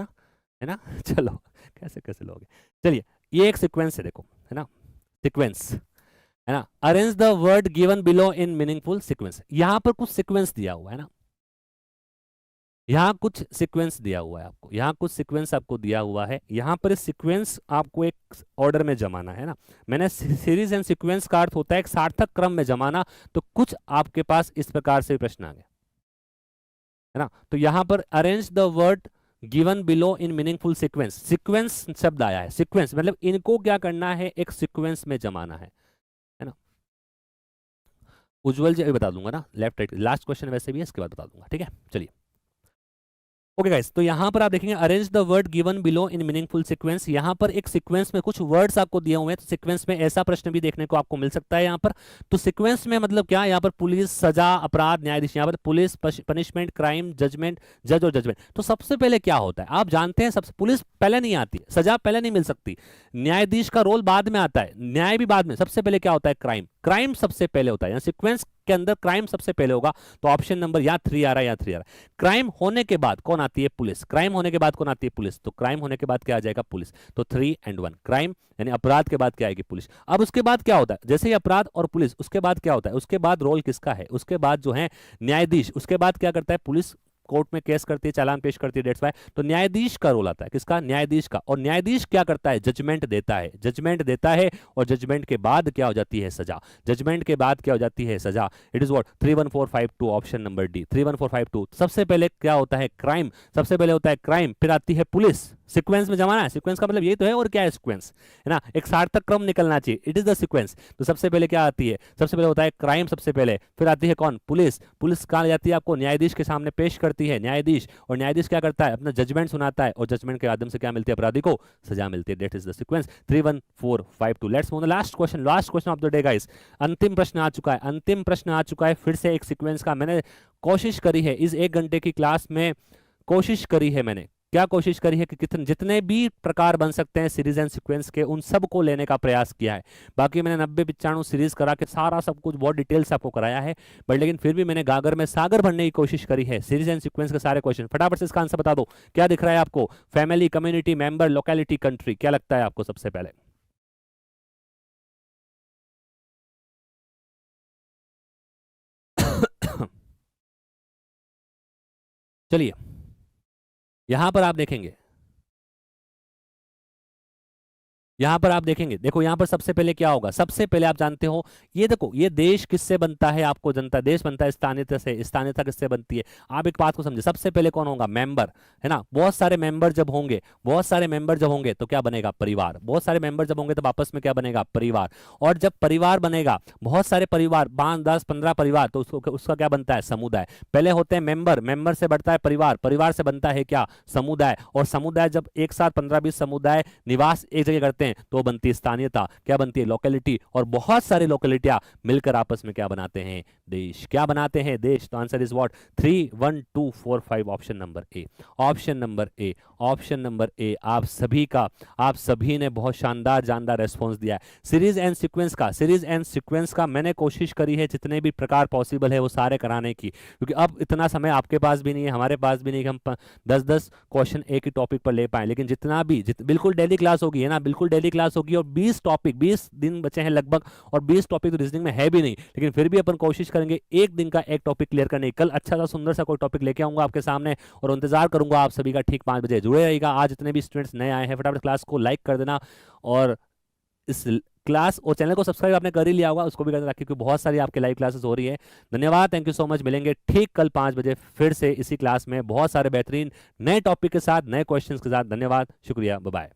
ना चलो, कैसे कैसे लोगे। चलिए ये एक सीक्वेंस है, देखो, है ना, सीक्वेंस, है ना, arrange the word given below in meaningful sequence. यहां पर कुछ सीक्वेंस दिया हुआ है ना, यहाँ कुछ सीक्वेंस दिया हुआ है आपको, यहाँ कुछ सीक्वेंस आपको दिया हुआ है, यहाँ पर सीक्वेंस आपको एक ऑर्डर में जमाना है ना। मैंने सीरीज एंड सीक्वेंस का अर्थ होता है एक सार्थक क्रम में जमाना, तो कुछ आपके पास इस प्रकार से प्रश्न आ गया, है ना। तो यहाँ पर arrange the word given below in meaningful sequence, sequence शब्द आया है, सीक्वेंस मतलब इनको क्या करना है, एक सीक्वेंस में जमाना है ना। उज्जवल जी अभी बता दूंगा ना, लेफ्ट राइट लास्ट क्वेश्चन वैसे भी है, इसके बाद बता दूंगा, ठीक है। चलिए ओके गाइस, तो यहां पर आप देखेंगे arrange the word given below in meaningful sequence. यहां पर एक सीक्वेंस में कुछ वर्ड्स आपको दिए हुए हैं, तो सीक्वेंस में ऐसा प्रश्न भी देखने को आपको मिल सकता है यहां पर। तो सीक्वेंस में मतलब क्या, यहां पर पुलिस, सजा, अपराध, न्यायाधीश, यहां पर पुलिस, पनिशमेंट, क्राइम, जजमेंट, जज और जजमेंट। तो सबसे पहले क्या होता है आप जानते हैं, सबसे पुलिस पहले नहीं आती, सजा पहले नहीं मिल सकती, न्यायाधीश का रोल बाद में आता है, न्याय भी बाद में, सबसे पहले क्या होता है क्राइम, क्राइम सबसे पहले होता है सीक्वेंस के अंदर, क्राइम सबसे पहले होगा। तो ऑप्शन नंबर या 3 आ रहा है या 3 आ रहा है। क्राइम होने के बाद कौन आती है पुलिस, क्राइम होने के बाद कौन आती है पुलिस, तो क्राइम होने के बाद क्या आ जाएगा पुलिस, तो 3 and 1 क्राइम, यानी अपराध के बाद क्या आएगी पुलिस। अब उसके बाद क्या होता है, जैसे ही अपराध और पुलिस, उसके बाद क्या होता है, उसके बाद रोल किसका है, उसके बाद जो है न्यायाधीश, उसके बाद क्या करता है पुलिस कोर्ट में केस करती है, चालान पेश करती है, डेट्स वाई। तो न्यायाधीश का रोल आता है, किसका? न्यायाधीश का। और न्यायाधीश क्या करता है? जजमेंट देता है, जजमेंट देता है, और जजमेंट के बाद क्या हो जाती है? सजा। जजमेंट के बाद क्या हो जाती है? सजा। It is what 31452 option number D 31452। सबसे पहले क्या होता है? क्राइम। सबसे पहले होता है क्राइम, फिर आती है पुलिस। सीक्वेंस में जमाना है, सीक्वेंस का मतलब यही तो है, और क्या है सीक्वेंस, है ना? एक सार्थक क्रम निकलना चाहिए, इट इज द सीक्वेंस। तो सबसे पहले क्या आती है? सबसे पहले होता है क्राइम सबसे पहले, फिर आती है कौन? पुलिस। पुलिस कहाँ जाती है? आपको न्यायाधीश के सामने पेश करती है, न्यायाधीश। और न्यायाधीश क्या करता है? अपना जजमेंट सुनाता है, और जजमेंट के माध्यम से क्या मिलती है? अपराधी को सजा मिलती है। That is the sequence 31452। Let's move the last question, last question of the day guys. अंतिम प्रश्न आ चुका है, अंतिम प्रश्न आ चुका है। फिर से एक सीक्वेंस का मैंने कोशिश करी है इस 1 घंटे की क्लास में, कोशिश करी है मैंने, क्या कोशिश करी है कि कितने जितने भी प्रकार बन सकते हैं सीरीज एंड सीक्वेंस के, उन सब को लेने का प्रयास किया है। बाकी मैंने 90-95 सीरीज करा के सारा सब कुछ बहुत डिटेल से आपको कराया है, बट लेकिन फिर भी मैंने गागर में सागर भरने की कोशिश करी है। सीरीज एंड सीक्वेंस के सारे क्वेश्चन फटाफट से इसका आंसर बता दो। क्या दिख रहा है आपको? Family, community, member, locality, country. क्या लगता है आपको सबसे पहले? चलिए, यहां पर आप देखेंगे, यहां पर आप देखेंगे, देखो यहां पर सबसे पहले क्या होगा? सबसे पहले आप जानते हो, ये देखो, ये देश किससे बनता है? आपको जनता देश बनता है स्थानीयता से। स्थानीयता किससे बनती है? आप एक बात को समझे, सबसे पहले कौन होगा? मेंबर, है ना? बहुत सारे मेंबर जब होंगे, बहुत सारे मेंबर जब होंगे तो क्या बनेगा? परिवार। बहुत सारे मेंबर जब होंगे तब आपस में क्या बनेगा? परिवार। और जब परिवार बनेगा, बहुत सारे परिवार, 5, 10, 15 परिवार, तो उसका क्या बनता है? समुदाय। पहले होते हैं मेंबर, मेंबर से बढ़ता है परिवार, परिवार से बनता है क्या? समुदाय। और समुदाय जब एक साथ 15-20 समुदाय निवास एक जगह करते हैं तो बनती है स्थानीयता। क्या बनती है? लोकेलिटी। और बहुत सारे लोकेलिटियां मिलकर आपस में क्या बनाते हैं? देश। क्या बनाते हैं? देश। तो answer is what 31245 option number A. Option number A, option number A. आप सभी का, आप सभी ने बहुत शानदार जानदार रेस्पॉन्स दिया है। सीरीज एंड सीक्वेंस का, सीरीज एंड सीक्वेंस का मैंने कोशिश करी है जितने भी प्रकार पॉसिबल है वो सारे कराने की, क्योंकि अब इतना समय आपके पास भी नहीं है, हमारे पास भी नहीं कि हम 10-10 क्वेश्चन एक ही टॉपिक पर ले पाए। लेकिन जितना भी बिल्कुल डेली क्लास होगी, है ना? बिल्कुल डेली क्लास होगी, और 20 टॉपिक, 20 दिन बचे हैं लगभग, और 20 टॉपिक तो रीजनिंग में है भी नहीं, लेकिन फिर भी अपन कोशिश करेंगे एक दिन का एक टॉपिक क्लियर करने की। कल अच्छा सा सुंदर सा कोई टॉपिक लेके आऊंगा आपके सामने, और इंतजार करूंगा आप सभी का। ठीक 5 बजे जुड़े रहेगा। आज जितने भी स्टूडेंट्स नए आए हैं, फटाफट क्लास को लाइक कर देना, और इस क्लास और चैनल को सब्सक्राइब आपने कर ही लिया होगा, उसको भी कर देना, क्योंकि बहुत सारी आपके लाइव क्लासेस हो रही है। धन्यवाद, थैंक यू सो मच। मिलेंगे ठीक कल 5 बजे फिर से इसी क्लास में, बहुत सारे बेहतरीन नए टॉपिक के साथ, नए क्वेश्चंस के साथ। धन्यवाद, शुक्रिया, बाय बाय।